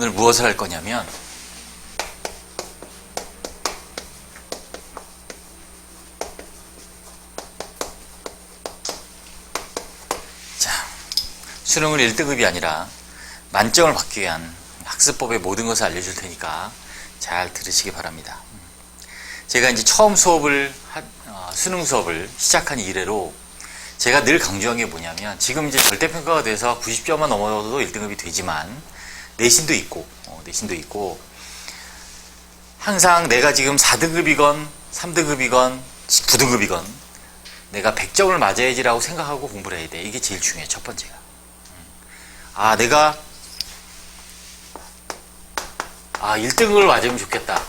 오늘 무엇을 할 거냐면 자, 수능을 1등급이 아니라 만점을 받기 위한 학습법의 모든 것을 알려줄 테니까 잘 들으시기 바랍니다. 제가 이제 처음 수능 수업을 시작한 이래로 제가 늘 강조한 게 뭐냐면, 지금 이제 절대평가가 돼서 90점만 넘어도 1등급이 되지만 내신도 있고 항상 내가 지금 4등급이건 3등급이건 9등급이건 내가 100점을 맞아야지라고 생각하고 공부를 해야 돼. 이게 제일 중요해. 첫 번째가 내가 1등급을 맞으면 좋겠다.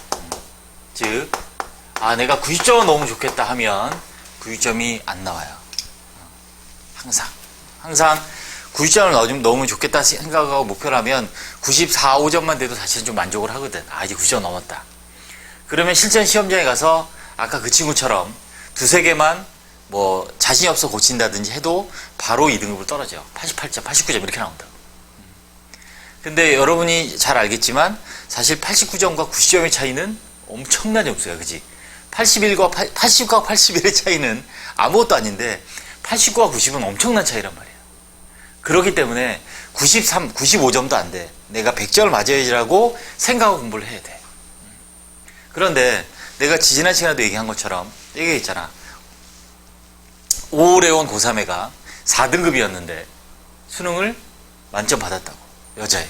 즉 내가 90점은 넘으면 좋겠다 하면 90점이 안 나와요. 항상 90점을 넣으면 좋겠다 생각하고 목표를 하면 94, 5점만 돼도 사실은 좀 만족을 하거든. 이제 90점 넘었다. 그러면 실전 시험장에 가서 아까 그 친구처럼 두세 개만 자신이 없어 고친다든지 해도 바로 2등급을 떨어져. 88점, 89점 이렇게 나온다고. 근데 여러분이 잘 알겠지만 사실 89점과 90점의 차이는 엄청난 점수야. 그지? 80과 81의 차이는 아무것도 아닌데 89와 90은 엄청난 차이란 말이야. 그렇기 때문에 93, 95점도 안 돼. 내가 100점을 맞아야지라고 생각하고 공부를 해야 돼. 그런데 내가 지난 시간에도 얘기한 것처럼 얘기했잖아. 오래온 고3애가 4등급이었는데 수능을 만점 받았다고. 여자애.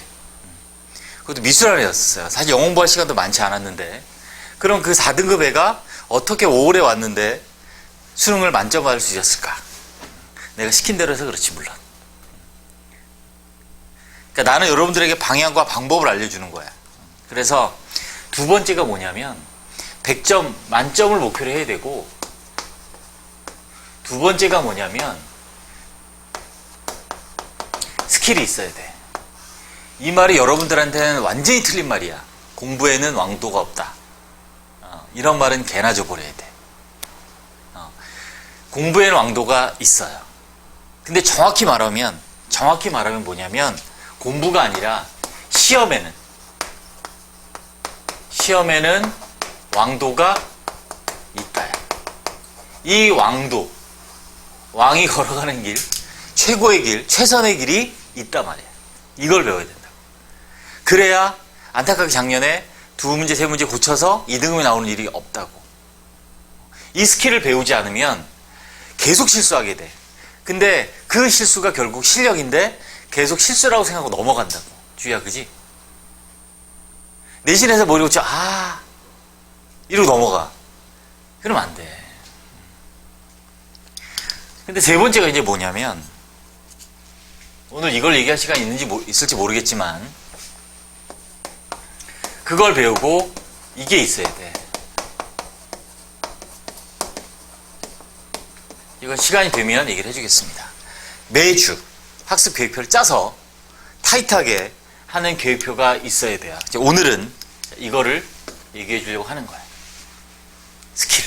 그것도 미술학 애였어요. 사실 영어 공부할 시간도 많지 않았는데, 그럼 그 4등급 애가 어떻게 오래 왔는데 수능을 만점 받을 수 있었을까? 내가 시킨 대로 해서 그렇지, 물론. 그러니까 나는 여러분들에게 방향과 방법을 알려주는 거야. 그래서 두 번째가 뭐냐면 100점 만점을 목표로 해야 되고, 두 번째가 뭐냐면 스킬이 있어야 돼. 이 말이 여러분들한테는 완전히 틀린 말이야. 공부에는 왕도가 없다. 이런 말은 개나 줘버려야 돼. 공부에는 왕도가 있어요. 근데 정확히 말하면 뭐냐면 공부가 아니라 시험에는 왕도가 있다. 이 왕도, 왕이 걸어가는 길, 최고의 길, 최선의 길이 있단 말이야. 이걸 배워야 된다고. 그래야 안타깝게 작년에 2문제, 3문제 고쳐서 2등급이 나오는 일이 없다고. 이 스킬을 배우지 않으면 계속 실수하게 돼. 근데 그 실수가 결국 실력인데 계속 실수라고 생각하고 넘어간다고. 주희야, 그지? 내신에서 머리 고쳐, 이러고 넘어가. 그러면 안 돼. 근데 세 번째가 이제 뭐냐면, 오늘 이걸 얘기할 시간이 있을지 모르겠지만, 그걸 배우고 이게 있어야 돼. 이건 시간이 되면 얘기를 해주겠습니다. 매주 학습 계획표를 짜서 타이트하게 하는 계획표가 있어야 돼요. 이제 오늘은 이거를 얘기해 주려고 하는 거예요. 스킬.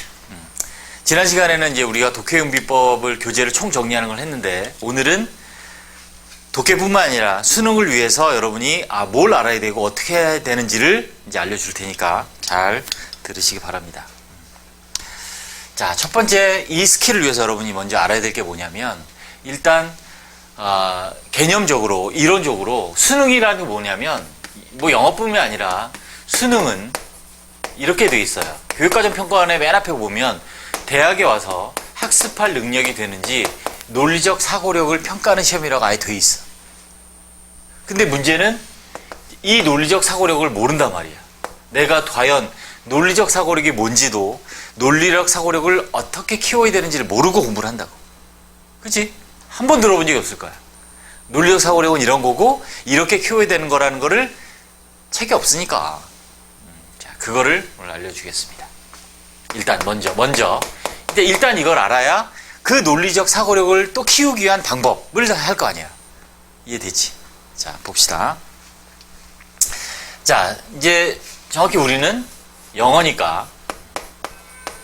지난 시간에는 이제 우리가 독해용비법을 교재를 총 정리하는 걸 했는데, 오늘은 독해뿐만 아니라 수능을 위해서 여러분이 뭘 알아야 되고 어떻게 해야 되는지를 이제 알려줄 테니까 잘 들으시기 바랍니다. 자, 첫 번째 이 스킬을 위해서 여러분이 먼저 알아야 될 게 뭐냐면, 일단 개념적으로, 이론적으로 수능이라는 게 뭐냐면, 영어뿐만 아니라 수능은 이렇게 돼 있어요. 교육과정평가원의 맨 앞에 보면 대학에 와서 학습할 능력이 되는지 논리적 사고력을 평가하는 시험이라고 아예 돼 있어. 근데 문제는 이 논리적 사고력을 모른단 말이야. 내가 과연 논리적 사고력이 뭔지도, 논리적 사고력을 어떻게 키워야 되는지를 모르고 공부를 한다고. 그치? 한 번 들어본 적이 없을 거야. 논리적 사고력은 이런 거고 이렇게 키워야 되는 거라는 거를 책이 없으니까. 자, 그거를 오늘 알려주겠습니다. 일단 먼저 일단 이걸 알아야 그 논리적 사고력을 또 키우기 위한 방법을 할 거 아니야. 이해되지? 자, 봅시다. 자, 이제 정확히 우리는 영어니까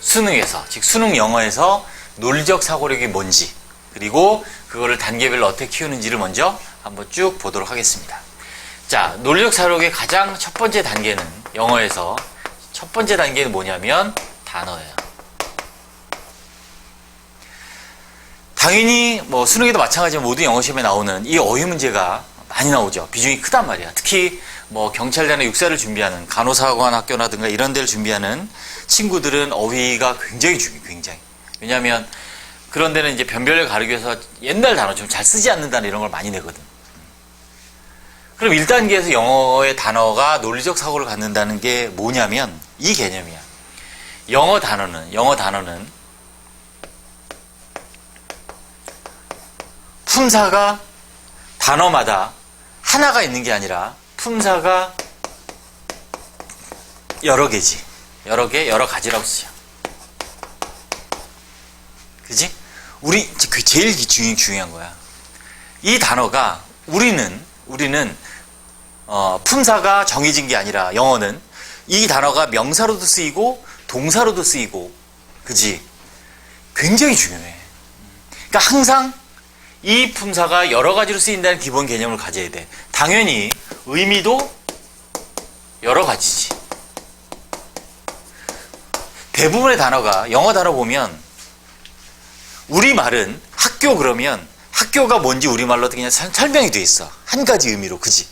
수능에서, 즉 수능 영어에서 논리적 사고력이 뭔지, 그리고 그거를 단계별로 어떻게 키우는지를 먼저 한번 쭉 보도록 하겠습니다. 자, 논리적 사고력의 가장 첫 번째 단계는 영어에서 첫 번째 단계는 뭐냐면 단어예요. 당연히 뭐 수능에도 마찬가지지만 모든 영어 시험에 나오는 이 어휘 문제가 많이 나오죠. 비중이 크단 말이야. 특히 뭐 경찰대나 육사를 준비하는 간호사관 학교라든가 이런 데를 준비하는 친구들은 어휘가 굉장히 중요해요. 굉장히. 왜냐하면 그런 데는 이제 변별을 가르기 위해서 옛날 단어 좀 잘 쓰지 않는다는 이런 걸 많이 내거든. 그럼 1단계에서 영어의 단어가 논리적 사고를 갖는다는 게 뭐냐면 이 개념이야. 영어 단어는 품사가 단어마다 하나가 있는 게 아니라 품사가 여러 개지. 여러 개, 여러 가지라고 쓰죠. 그지? 그 제일 중요한 거야. 이 단어가 우리는 품사가 정해진 게 아니라 영어는 이 단어가 명사로도 쓰이고 동사로도 쓰이고, 그지? 굉장히 중요해. 그러니까 항상 이 품사가 여러 가지로 쓰인다는 기본 개념을 가져야 돼. 당연히 의미도 여러 가지지. 대부분의 단어가 영어 단어 보면 우리말은 학교 그러면 학교가 뭔지 우리말로 그냥 설명이 돼 있어. 한 가지 의미로, 그지?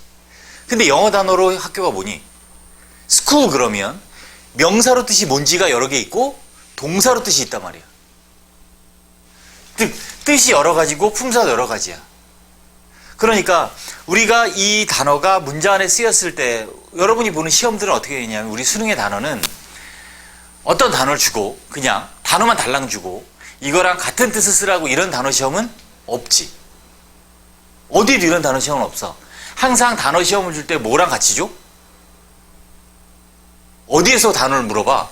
근데 영어 단어로 학교가 뭐니? school 그러면 명사로 뜻이 뭔지가 여러 개 있고 동사로 뜻이 있단 말이야. 즉 뜻이 여러 가지고 품사도 여러 가지야. 그러니까 우리가 이 단어가 문장 안에 쓰였을 때 여러분이 보는 시험들은 어떻게 되냐면 우리 수능의 단어는 어떤 단어를 주고 그냥 단어만 달랑 주고 이거랑 같은 뜻을 쓰라고 이런 단어 시험은 없지. 어디도 이런 단어 시험은 없어. 항상 단어 시험을 줄 때 뭐랑 같이 줘? 어디에서 단어를 물어봐?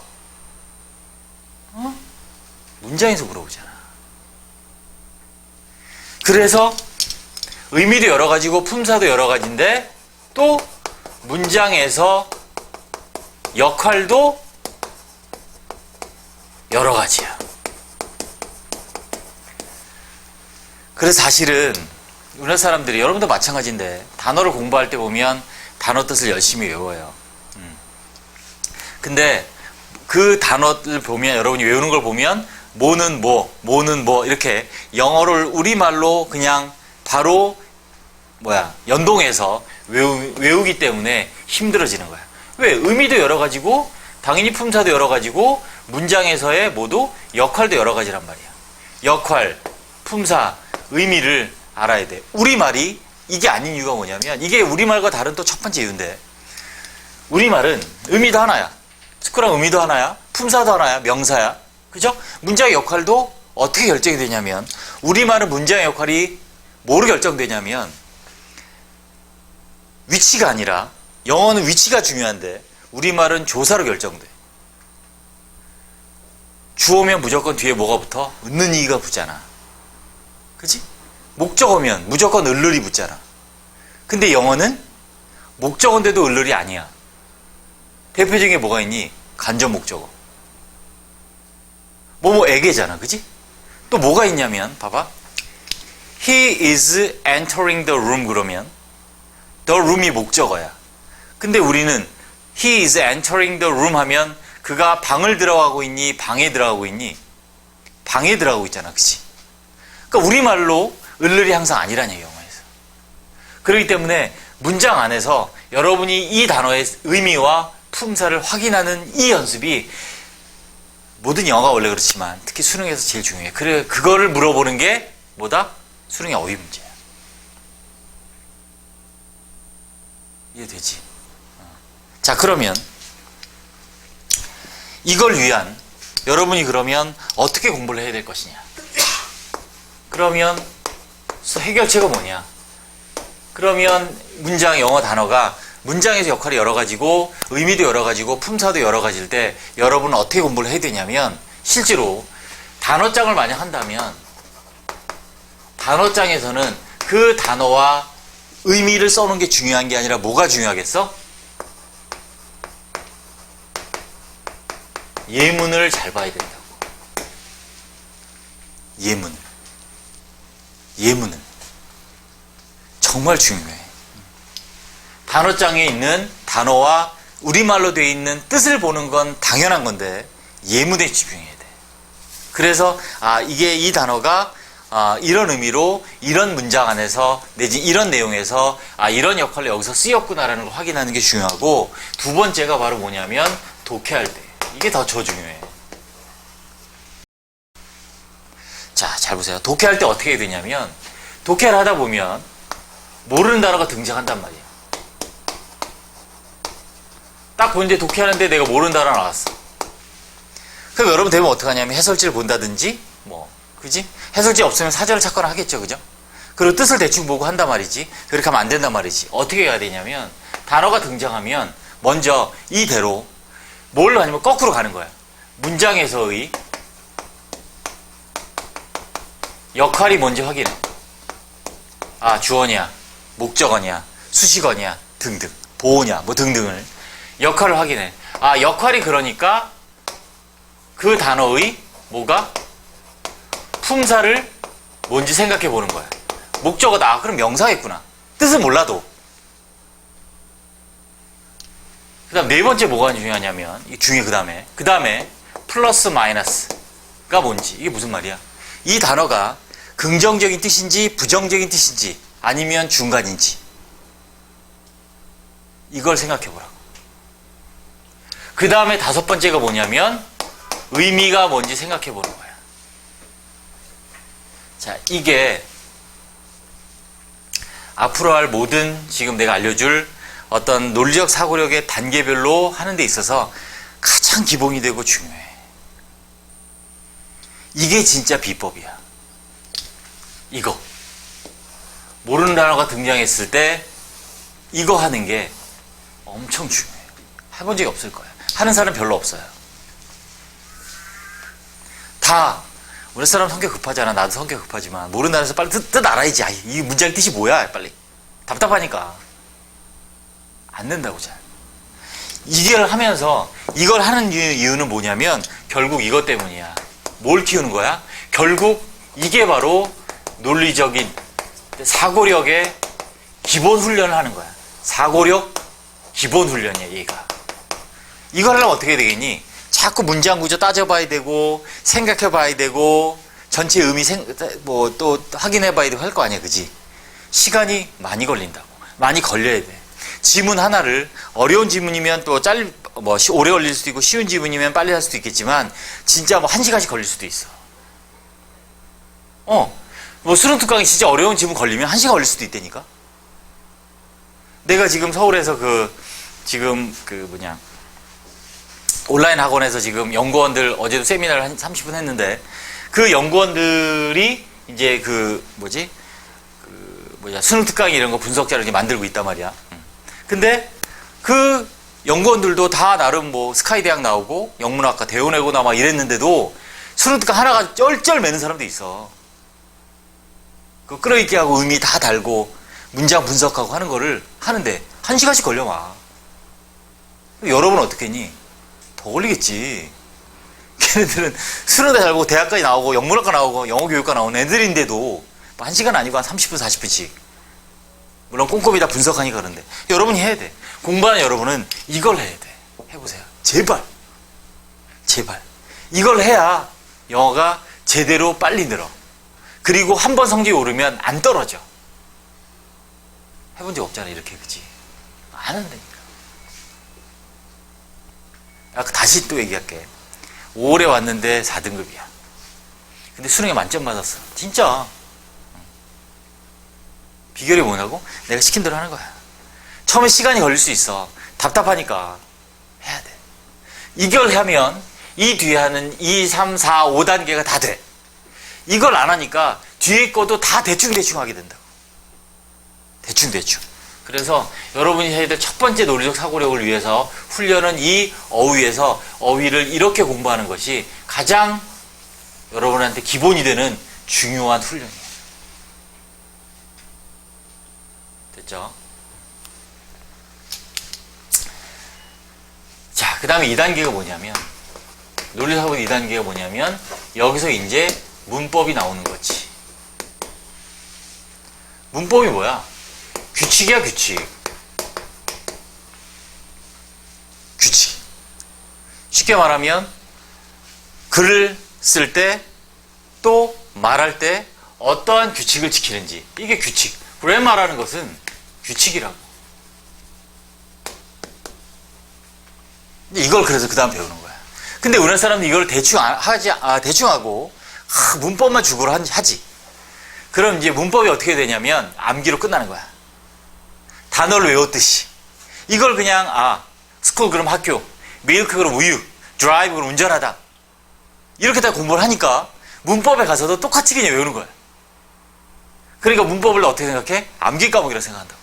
문장에서 물어보잖아. 그래서 의미도 여러 가지고 품사도 여러 가지인데 또 문장에서 역할도 여러 가지야. 그래서 사실은 우리나라 사람들이 여러분도 마찬가지인데 단어를 공부할 때 보면 단어 뜻을 열심히 외워요. 근데 그 단어를 보면 여러분이 외우는 걸 보면 뭐는 뭐 이렇게 영어를 우리말로 그냥 바로 연동해서 외우기 때문에 힘들어지는 거야. 왜? 의미도 여러 가지고 당연히 품사도 여러 가지고 문장에서의 모두 역할도 여러 가지란 말이야. 역할, 품사, 의미를 알아야 돼. 우리말이 이게 아닌 이유가 뭐냐면 이게 우리말과 다른 또 첫 번째 이유인데 우리말은 의미도 하나야. 스쿠랑 의미도 하나야. 품사도 하나야. 명사야. 그죠? 문장의 역할도 어떻게 결정이 되냐면 우리말은 문장의 역할이 뭐로 결정되냐면 위치가 아니라 영어는 위치가 중요한데 우리말은 조사로 결정돼. 주어면 무조건 뒤에 뭐가 붙어? 있는 이가 붙잖아. 그치? 목적어면 무조건 을을이 붙잖아. 근데 영어는 목적어인데도 을을이 아니야. 대표적인 게 뭐가 있니? 간접 목적어. 뭐뭐에게잖아. 그치? 또 뭐가 있냐면 봐봐. He is entering the room 그러면 the room이 목적어야. 근데 우리는 He is entering the room 하면 그가 방을 들어가고 있니? 방에 들어가고 있니? 방에 들어가고 있잖아. 그치? 그러니까 우리말로 을을이 항상 아니라는 얘기야, 영어에서. 그렇기 때문에 문장 안에서 여러분이 이 단어의 의미와 품사를 확인하는 이 연습이 모든 영어가 원래 그렇지만 특히 수능에서 제일 중요해. 그래, 그거를 물어보는 게 뭐다? 수능의 어휘 문제야. 이해되지? 자, 그러면 이걸 위한 여러분이 그러면 어떻게 공부를 해야 될 것이냐? 그러면 해결책은 뭐냐? 그러면 문장 영어 단어가 문장에서 역할이 여러 가지고 의미도 여러 가지고 품사도 여러 가지일 때 여러분은 어떻게 공부를 해야 되냐면 실제로 단어장을 만약 한다면 단어장에서는 그 단어와 의미를 써놓은 게 중요한 게 아니라 뭐가 중요하겠어? 예문을 잘 봐야 된다고. 예문은 정말 중요해. 단어장에 있는 단어와 우리말로 되어 있는 뜻을 보는 건 당연한 건데 예문에 집중해야 돼. 그래서 이게 이 단어가 이런 의미로 이런 문장 안에서 내지 이런 내용에서 이런 역할로 여기서 쓰였구나라는 걸 확인하는 게 중요하고, 두 번째가 바로 뭐냐면 독해할 때. 이게 더 중요해. 자, 잘 보세요. 독해할 때 어떻게 되냐면, 독해를 하다 보면 모르는 단어가 등장한단 말이에요. 딱 보는데 독해하는데 내가 모르는 단어 나왔어. 그럼 여러분 되면 어떡하냐면 해설지를 본다든지 그지? 해설지 없으면 사전을 찾거나 하겠죠, 그죠? 그리고 뜻을 대충 보고 한단 말이지. 그렇게 하면 안 된단 말이지. 어떻게 해야 되냐면, 단어가 등장하면 먼저 이대로 뭘로 하냐면 거꾸로 가는 거야. 문장에서의 역할이 뭔지 확인해. 주어냐, 목적어냐, 수식어냐 등등, 보어냐 등등을 역할을 확인해. 역할이 그러니까 그 단어의 뭐가? 품사를 뭔지 생각해 보는 거야. 목적어다. 그럼 명사겠구나. 뜻은 몰라도. 그 다음 네 번째 뭐가 중요하냐면, 이 중에 그 다음에 플러스 마이너스가 뭔지. 이게 무슨 말이야? 이 단어가 긍정적인 뜻인지 부정적인 뜻인지 아니면 중간인지, 이걸 생각해 보라고. 그 다음에 다섯 번째가 뭐냐면 의미가 뭔지 생각해 보는 거야. 자, 이게 앞으로 할 모든 지금 내가 알려줄 어떤 논리적 사고력의 단계별로 하는 데 있어서 가장 기본이 되고 중요해. 이게 진짜 비법이야. 이거. 모르는 단어가 등장했을 때 이거 하는 게 엄청 중요해. 해본 적이 없을 거야. 하는 사람 별로 없어요. 다 우리 사람 성격 급하잖아. 나도 성격 급하지만 모르는 단어에서 빨리 뜻 알아야지. 이 문장 뜻이 뭐야 빨리. 답답하니까 안 된다고. 잘 이걸 하면서 이걸 하는 이유는 뭐냐면 결국 이것 때문이야. 뭘 키우는 거야? 결국 이게 바로 논리적인 사고력의 기본 훈련을 하는 거야. 사고력 기본 훈련이야, 얘가. 이걸 하려면 어떻게 되겠니? 자꾸 문장 구조 따져봐야 되고, 생각해봐야 되고, 전체 의미 또 확인해봐야 되고 할 거 아니야, 그지? 시간이 많이 걸린다고. 많이 걸려야 돼. 지문 하나를, 어려운 지문이면 또 오래 걸릴 수도 있고, 쉬운 지문이면 빨리 할 수도 있겠지만, 진짜 1시간씩 걸릴 수도 있어. 수능 특강이 진짜 어려운 지문 걸리면 1시간 걸릴 수도 있다니까? 내가 지금 서울에서 온라인 학원에서 지금 연구원들, 어제도 세미나를 한 30분 했는데, 그 연구원들이 이제 수능 특강 이런 거 분석자를 이제 만들고 있단 말이야. 근데 그 연구원들도 다 나름 스카이 대학 나오고, 영문학과 대운외고나 막 이랬는데도 수능 특강 하나가 쩔쩔 매는 사람도 있어. 그 끌어있게 하고 의미 다 달고, 문장 분석하고 하는 거를 하는데 1시간씩 걸려 막. 여러분은 어떻게 했니? 더 걸리겠지. 걔네들은 수능도 잘 보고 대학까지 나오고 영문학과 나오고 영어교육과 나오는 애들인데도 1시간 아니고 한 30분 40분씩 물론 꼼꼼히 다 분석하니까 그런데 여러분이 해야 돼. 공부하는 여러분은 이걸 해야 돼. 해보세요. 제발 이걸 해야 영어가 제대로 빨리 늘어. 그리고 한 번 성적이 오르면 안 떨어져. 해본 적 없잖아, 이렇게. 그치? 안 한다니까. 다시 또 얘기할게. 5월에 왔는데 4등급이야. 근데 수능에 만점 받았어. 진짜. 비결이 뭐냐고? 내가 시킨 대로 하는 거야. 처음에 시간이 걸릴 수 있어. 답답하니까 해야 돼. 이걸 하면 이 뒤에 하는 2, 3, 4, 5단계가 다 돼. 이걸 안 하니까 뒤에 것도 다 대충 하게 된다고. 대충. 그래서 여러분이 해야 될 첫 번째 논리적 사고력을 위해서 훈련은 이 어휘에서 어휘를 이렇게 공부하는 것이 가장 여러분한테 기본이 되는 중요한 훈련이에요. 됐죠? 자, 그 다음에 2단계가 뭐냐면, 논리적 사고력 2단계가 뭐냐면, 여기서 이제 문법이 나오는 거지. 문법이 뭐야? 규칙이야, 규칙. 쉽게 말하면 글을 쓸 때 또 말할 때 어떠한 규칙을 지키는지, 이게 규칙. 그래마라는 것은 규칙이라고. 이걸 그래서 그 다음 배우는 거야. 근데 우리나라 사람들이 이걸 대충 하고 문법만 죽으로 하지. 그럼 이제 문법이 어떻게 되냐면 암기로 끝나는 거야. 단어를 외웠듯이. 이걸 그냥 스쿨 그럼 학교, 밀크 그럼 우유, 드라이브 그럼 운전하다. 이렇게 다 공부를 하니까 문법에 가서도 똑같이 그냥 외우는 거야. 그러니까 문법을 어떻게 생각해? 암기 과목이라 생각한다고.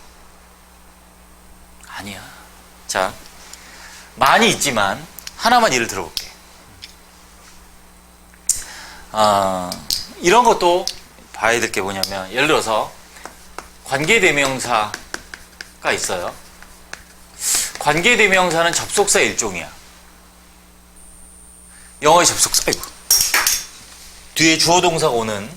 아니야. 자, 많이 있지만 하나만 예를 들어볼게. 이런 것도 봐야 될 게 뭐냐면, 예를 들어서 관계대명사가 있어요. 관계대명사는 접속사 일종이야. 영어의 접속사. 아이고. 뒤에 주어 동사가 오는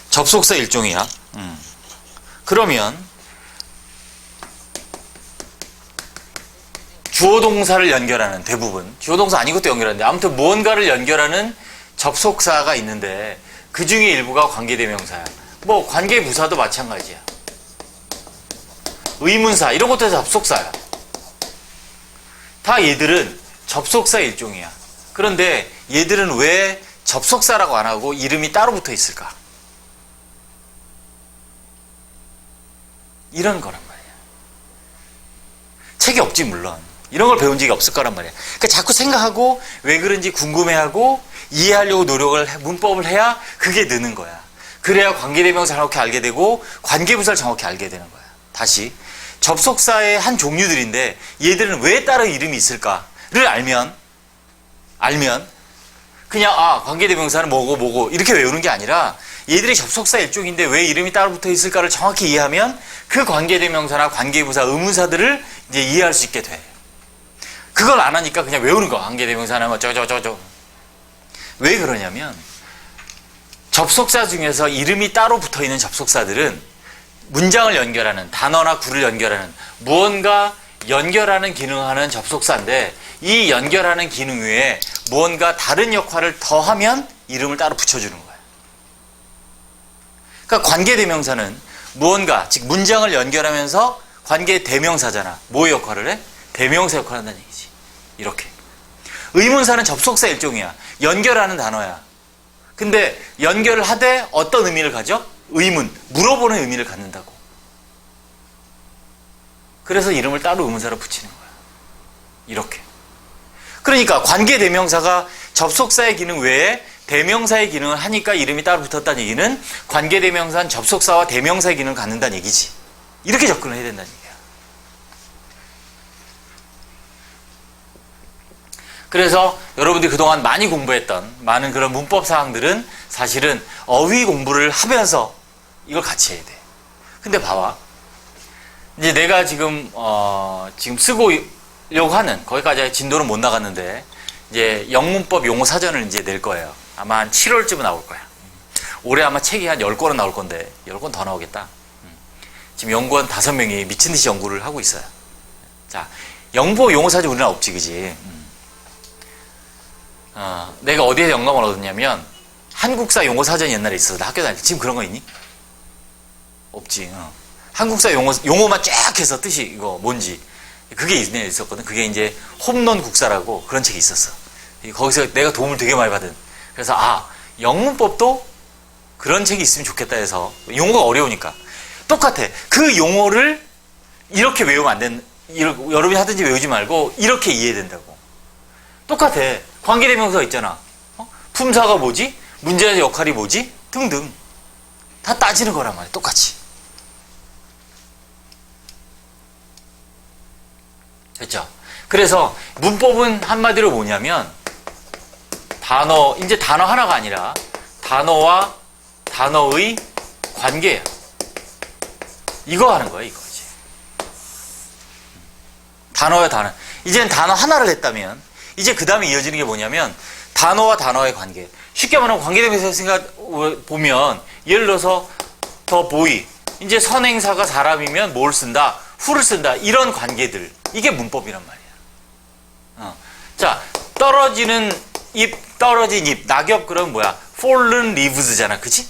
접속사 일종이야. 그러면 주어 동사를 연결하는, 대부분 주어 동사 아닌 것도 연결하는데 아무튼 무언가를 연결하는 접속사가 있는데 그 중에 일부가 관계대명사야. 뭐 관계부사도 마찬가지야. 의문사 이런 것도 접속사야. 다 얘들은 접속사 일종이야. 그런데 얘들은 왜 접속사라고 안 하고 이름이 따로 붙어 있을까? 이런 거란 말이야. 책이 없지 물론. 이런 걸 배운 적이 없을 거란 말이야. 그러니까 자꾸 생각하고 왜 그런지 궁금해하고 이해하려고 문법을 해야 그게 느는 거야. 그래야 관계대명사를 정확히 알게 되고 관계부사를 정확히 알게 되는 거야. 다시 접속사의 한 종류들인데 얘들은 왜 따로 이름이 있을까를 알면 그냥 관계대명사는 뭐고 이렇게 외우는 게 아니라 얘들이 접속사 일종인데 왜 이름이 따로 붙어 있을까를 정확히 이해하면 그 관계대명사나 관계부사, 의문사들을 이제 이해할 수 있게 돼. 그걸 안 하니까 그냥 외우는 거야. 관계대명사는 뭐 저저. 왜 그러냐면 접속사 중에서 이름이 따로 붙어 있는 접속사들은 문장을 연결하는, 단어나 구를 연결하는, 무언가 연결하는 기능하는 접속사인데 이 연결하는 기능 외에 무언가 다른 역할을 더하면 이름을 따로 붙여주는 거야. 그러니까 관계대명사는 무언가, 즉 문장을 연결하면서 관계대명사잖아. 뭐 역할을 해? 대명사 역할을 한다는 얘기지. 이렇게. 의문사는 접속사 일종이야. 연결하는 단어야. 근데 연결을 하되 어떤 의미를 가져? 의문, 물어보는 의미를 갖는다고. 그래서 이름을 따로 의문사로 붙이는 거야. 이렇게. 그러니까 관계대명사가 접속사의 기능 외에 대명사의 기능을 하니까 이름이 따로 붙었다는 얘기는 관계대명사는 접속사와 대명사의 기능을 갖는다는 얘기지. 이렇게 접근을 해야 된다는 얘기야. 그래서 여러분들이 그동안 많이 공부했던 많은 그런 문법 사항들은 사실은 어휘 공부를 하면서 이걸 같이 해야 돼. 근데 봐봐. 이제 내가 지금 쓰고려고 하는, 거기까지 진도는 못 나갔는데, 이제 영문법 용어 사전을 이제 낼 거예요. 아마 한 7월쯤에 나올 거야. 올해 아마 책이 한 10권은 나올 건데, 10권 더 나오겠다. 지금 연구원 5명이 미친 듯이 연구를 하고 있어요. 자, 영문법 용어 사전 우리나라 없지, 그지? 내가 어디에서 영감을 얻었냐면, 한국사 용어 사전이 옛날에 있었어. 나 학교 다닐 때. 지금 그런 거 있니? 없지. 한국사 용어만 쫙 해서 뜻이 이거 뭔지. 그게 있었거든. 그게 이제 홈런 국사라고 그런 책이 있었어. 거기서 내가 도움을 되게 많이 받은. 그래서 영문법도 그런 책이 있으면 좋겠다 해서, 용어가 어려우니까. 똑같아. 그 용어를 이렇게 외우면 안 된다. 여러분이 하든지 외우지 말고 이렇게 이해된다고. 똑같아. 관계대명사가 있잖아. 품사가 뭐지? 문제의 역할이 뭐지? 등등. 다 따지는 거란 말이야. 똑같이. 됐죠? 그래서 문법은 한마디로 뭐냐면 이제 단어 하나가 아니라 단어와 단어의 관계예요. 이거 하는 거야, 이거지. 단어와 단어. 이제는 단어 하나를 했다면 이제 그 다음에 이어지는 게 뭐냐면 단어와 단어의 관계. 쉽게 말하면 관계대명사 생각 보면 예를 들어서 더 보이. 이제 선행사가 사람이면 뭘 쓴다? who를 쓴다. 이런 관계들. 이게 문법이란 말이야. 자, 떨어진 잎, 낙엽 그럼 뭐야? fallen leaves잖아. 그치?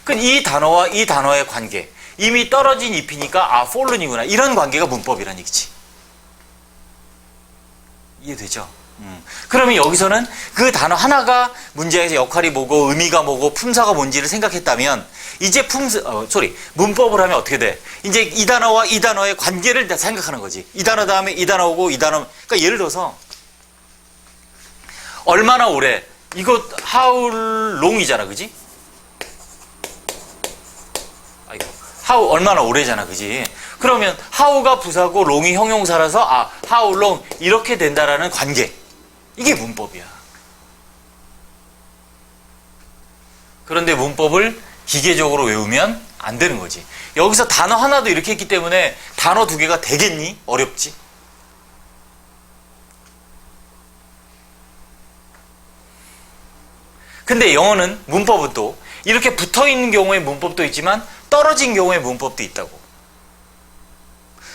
그 이 단어와 이 단어의 관계. 이미 떨어진 잎이니까 fallen이구나. 이런 관계가 문법이란 얘기지. 이해되죠? 그러면 여기서는 그 단어 하나가 문제에서 역할이 뭐고 의미가 뭐고 품사가 뭔지를 생각했다면 이제 문법을 하면 어떻게 돼? 이제 이 단어와 이 단어의 관계를 다 생각하는 거지. 이 단어 다음에 이 단어 오고 이 단어. 그러니까 예를 들어서 얼마나 오래? 이거 how long이잖아, 그지? 아이고, how 얼마나 오래잖아, 그지? 그러면 how가 부사고 long이 형용사라서 how long 이렇게 된다라는 관계. 이게 문법이야. 그런데 문법을 기계적으로 외우면 안 되는 거지. 여기서 단어 하나도 이렇게 했기 때문에 단어 두 개가 되겠니? 어렵지. 근데 영어는 문법은 또 이렇게 붙어있는 경우에 문법도 있지만 떨어진 경우에 문법도 있다고.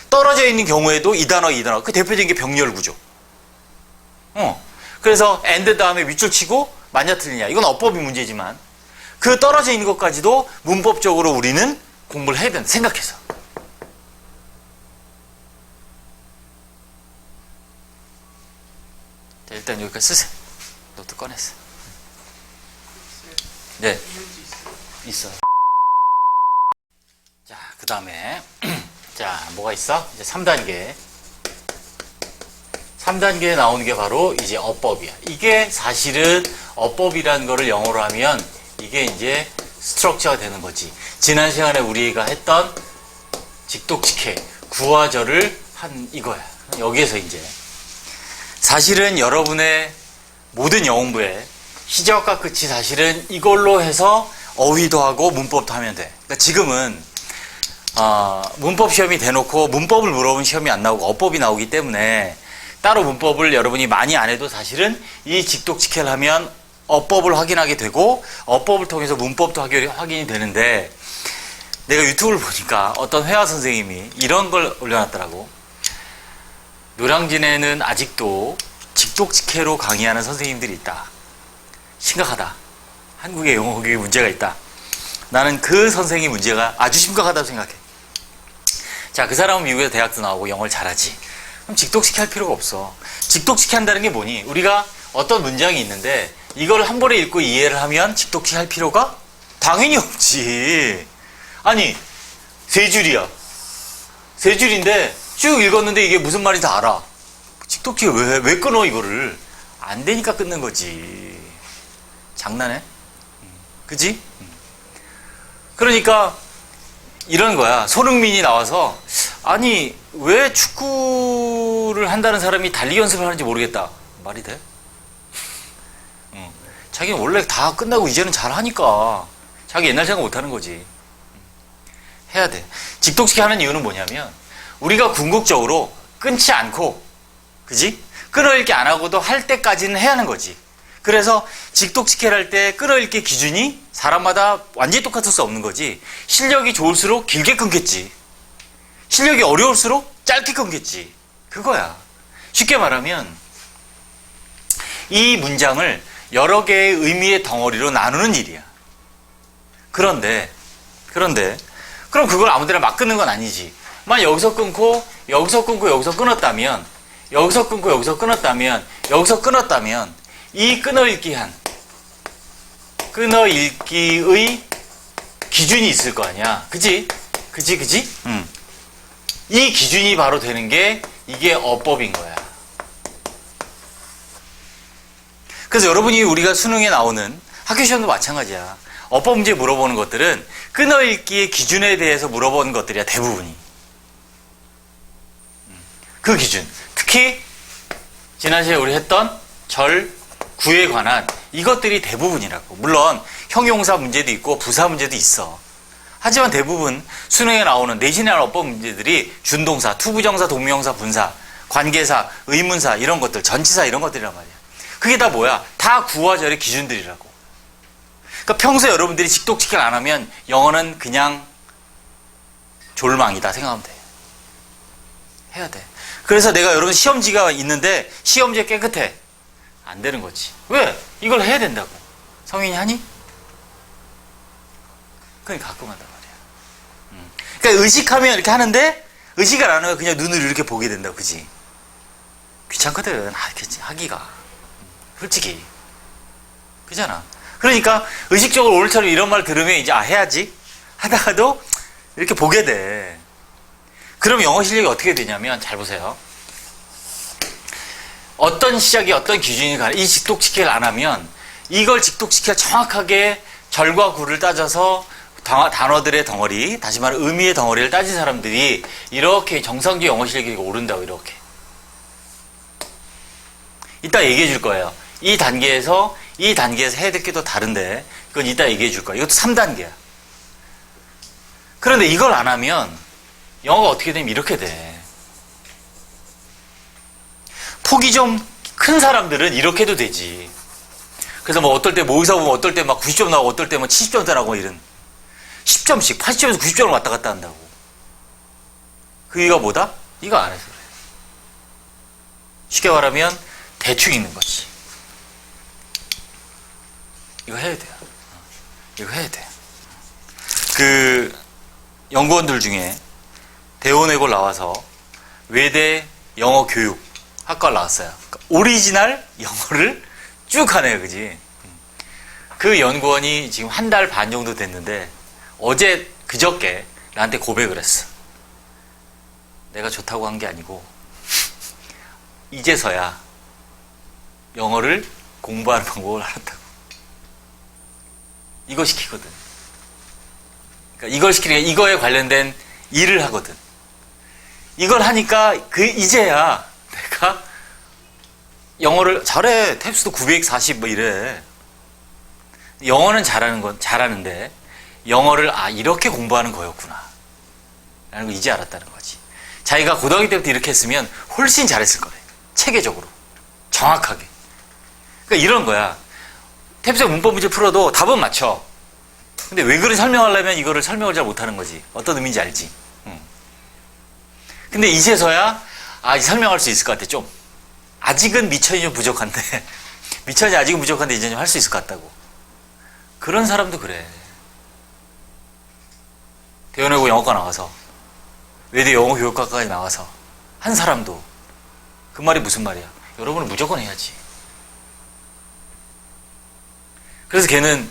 떨어져 있는 경우에도 이 단어 그 대표적인 게 병렬 구조. 그래서 and 다음에 밑줄 치고 맞냐 틀리냐. 이건 어법이 문제지만 그 떨어져 있는 것까지도 문법적으로 우리는 공부를 해야 된다. 생각해서. 자, 일단 여기까지 쓰세요. 노트 꺼냈어. 네. 있어요. 자, 그 다음에 자, 뭐가 있어? 이제 3단계. 3단계에 나오는 게 바로 이제 어법이야. 이게 사실은 어법이라는 거를 영어로 하면 이게 이제 스트럭처가 되는 거지. 지난 시간에 우리가 했던 직독직해, 구화절을 한 이거야. 여기에서 이제 사실은 여러분의 모든 영어공부에 시작과 끝이 사실은 이걸로 해서 어휘도 하고 문법도 하면 돼. 그러니까 지금은 문법 시험이 대놓고 문법을 물어본 시험이 안 나오고 어법이 나오기 때문에 따로 문법을 여러분이 많이 안 해도 사실은 이 직독직해를 하면 어법을 확인하게 되고 어법을 통해서 문법도 확인이 되는데 내가 유튜브를 보니까 어떤 회화 선생님이 이런 걸 올려놨더라고. 노량진에는 아직도 직독직해로 강의하는 선생님들이 있다. 심각하다. 한국의 영어 교육에 문제가 있다. 나는 그 선생의 문제가 아주 심각하다고 생각해. 자, 그 사람은 미국에서 대학도 나오고 영어를 잘하지. 그럼 직독직해 할 필요가 없어. 직독직해 한다는 게 뭐니? 우리가 어떤 문장이 있는데 이걸 한 번에 읽고 이해를 하면 직독직해 할 필요가 당연히 없지. 아니, 세 줄이야. 세 줄인데 쭉 읽었는데 이게 무슨 말인지 알아. 직독직해 왜 끊어 이거를? 안 되니까 끊는 거지. 장난해? 그지? 그러니까 이런 거야. 손흥민이 나와서 아니 왜 축구를 한다는 사람이 달리기 연습을 하는지 모르겠다. 말이 돼? 자기는 원래 다 끝나고 이제는 잘하니까 자기 옛날 생각 못하는 거지. 해야 돼. 직독직해 하는 이유는 뭐냐면 우리가 궁극적으로 끊지 않고 그지? 끊어읽기 안 하고도 할 때까지는 해야 하는 거지. 그래서 직독직해를 할 때 끊어읽기 기준이 사람마다 완전히 똑같을 수 없는 거지. 실력이 좋을수록 길게 끊겠지. 실력이 어려울수록 짧게 끊겠지. 그거야. 쉽게 말하면 이 문장을 여러 개의 의미의 덩어리로 나누는 일이야. 그런데 그럼 그걸 아무 데나 막 끊는 건 아니지. 만약 여기서 끊고 여기서 끊었다면 이 끊어읽기의 기준이 있을 거 아니야. 그지? 이 기준이 바로 되는 게 이게 어법인 거야. 그래서 여러분이 우리가 수능에 나오는 학교 시험도 마찬가지야. 어법 문제 물어보는 것들은 끊어읽기의 기준에 대해서 물어보는 것들이야, 대부분이. 그 기준. 특히 지난 시간에 우리 했던 절, 구에 관한 이것들이 대부분이라고. 물론 형용사 문제도 있고 부사 문제도 있어. 하지만 대부분 수능에 나오는 내신에 나오는 어법 문제들이 준동사, 투부정사, 동명사, 분사, 관계사, 의문사 이런 것들, 전치사 이런 것들이란 말이야. 그게 다 뭐야? 다 구화절의 기준들이라고. 그러니까 평소에 여러분들이 직독직해를 안 하면 영어는 그냥 졸망이다 생각하면 돼. 해야 돼. 그래서 내가 여러분 시험지가 있는데 시험지가 깨끗해. 안 되는 거지. 왜? 이걸 해야 된다고. 성인이 하니? 그러니까 가끔 한단 말이야. 그러니까 의식하면 이렇게 하는데 의식을 안 하면 그냥 눈으로 이렇게 보게 된다고. 그지? 귀찮거든. 하기가. 솔직히. 그잖아. 그러니까 의식적으로 오늘처럼 이런 말 들으면 이제 해야지 하다가도 이렇게 보게 돼. 그럼 영어 실력이 어떻게 되냐면 잘 보세요. 어떤 시작이 어떤 기준이 이 직독직해를 안 하면 이걸 직독직해 정확하게 절과 구를 따져서 단어들의 덩어리, 다시 말해 의미의 덩어리를 따진 사람들이 이렇게 정상적 영어 실력이 오른다고. 이렇게 이따 얘기해 줄 거예요. 이 단계에서 해야 될 게 또 다른데 그건 이따 얘기해 줄 거예요. 이것도 3단계야. 그런데 이걸 안 하면 영어가 어떻게 되면 이렇게 돼. 폭이 좀 큰 사람들은 이렇게 해도 되지. 그래서 뭐 어떨 때 모의사 보면 어떨 때 막 90점 나오고 어떨 때 뭐 70점대 나오고 이런 10점씩 80점에서 90점을 왔다 갔다 한다고. 그 이유가 뭐다? 이거 안 해서 그래. 쉽게 말하면 대충 읽는 거지. 이거 해야 돼요. 이거 해야 돼. 그 연구원들 중에 대원외고를 나와서 외대 영어 교육 학과를 나왔어요. 그러니까 오리지널 영어를 쭉 하네요. 그지? 그 연구원이 지금 한 달 반 정도 됐는데 그저께 나한테 고백을 했어. 내가 좋다고 한 게 아니고 이제서야 영어를 공부하는 방법을 알았다고. 이거 시키거든. 그러니까 이걸 시키니까 이거에 관련된 일을 하거든. 이걸 하니까 이제야 내가 영어를 잘해. 탭스도 940 뭐 이래. 영어는 잘하는데 영어를 이렇게 공부하는 거였구나 라는 걸 이제 알았다는 거지. 자기가 고등학교 때부터 이렇게 했으면 훨씬 잘했을 거래. 체계적으로 정확하게. 그러니까 이런 거야. 탭스 문법 문제 풀어도 답은 맞춰. 근데 왜 그런지 설명하려면 이거를 설명을 잘 못하는 거지. 어떤 의미인지 알지. 근데 이제서야 설명할 수 있을 것 같아. 좀 아직은 미천이 좀 부족한데 미천이 아직은 부족한데 이제 좀 할 수 있을 것 같다고. 그런 사람도 그래. 대원외고 영어과 나와서 외대 영어 교육과까지 나와서 한 사람도 그 말이 무슨 말이야. 여러분은 무조건 해야지. 그래서 걔는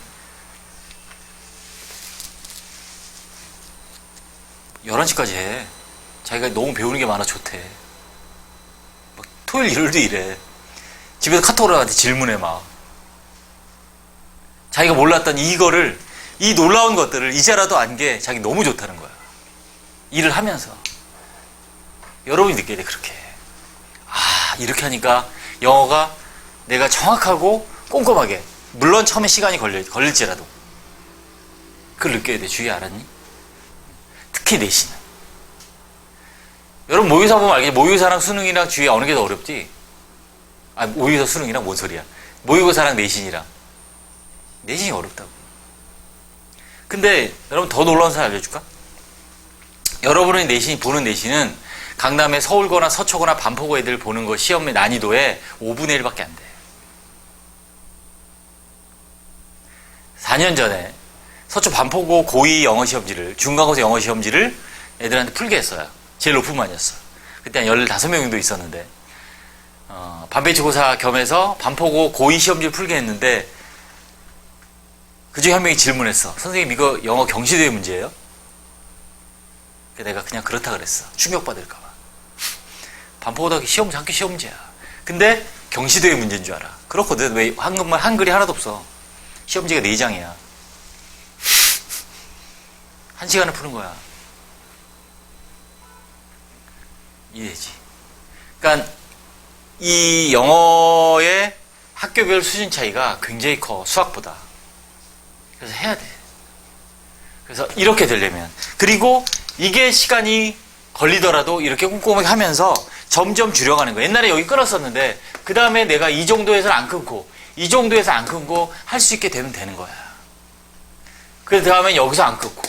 11시까지 해. 자기가 너무 배우는 게 많아 좋대. 막 토요일 일요일도 이래. 집에서 카톡으로 나한테 질문해 막. 자기가 몰랐던 이 놀라운 것들을 이제라도 안 게 자기 너무 좋다는 거야. 일을 하면서. 여러분이 느껴야 돼. 그렇게. 이렇게 하니까 영어가 내가 정확하고 꼼꼼하게, 물론 처음에 시간이 걸릴지라도 그걸 느껴야 돼. 주의 알았니? 특히 내신은. 여러분 모의사 보면 알겠지? 모의사랑 수능이랑 주의 어느 게 더 어렵지? 모의사 수능이랑 뭔 소리야? 모의고사랑 내신이랑. 내신이 어렵다고. 근데 여러분 더 놀라운 사실 알려줄까? 여러분의 보는 내신은 강남의 서울거나 서초거나 반포고 애들 보는 거 시험의 난이도의 5분의 1밖에 안 돼. 4년 전에 서초 반포고 고2 영어 시험지를, 중간고사 영어 시험지를 애들한테 풀게 했어요. 제일 높은 반이었어. 그때 한 15명 정도 있었는데, 반배치고사 겸해서 반포고 고2 시험지를 풀게 했는데, 그 중에 한 명이 질문했어. 선생님, 이거 영어 경시대회 문제예요? 내가 그냥 그렇다 그랬어. 충격받을까봐. 반포고등학교 학교 시험지야. 근데 경시대회 문제인 줄 알아. 그렇거든. 왜 한글이 하나도 없어. 시험지가 4장이야. 1시간을 푸는 거야. 이해되지? 그러니까 이 영어의 학교별 수준 차이가 굉장히 커. 수학보다. 그래서 해야 돼. 그래서 이렇게 되려면, 그리고 이게 시간이 걸리더라도 이렇게 꼼꼼하게 하면서 점점 줄여가는 거야. 옛날에 여기 끊었었는데 그 다음에 내가 이 정도에서는 안 끊고 이 정도에서 안 끊고 할 수 있게 되면 되는 거야. 그 다음에 여기서 안 끊고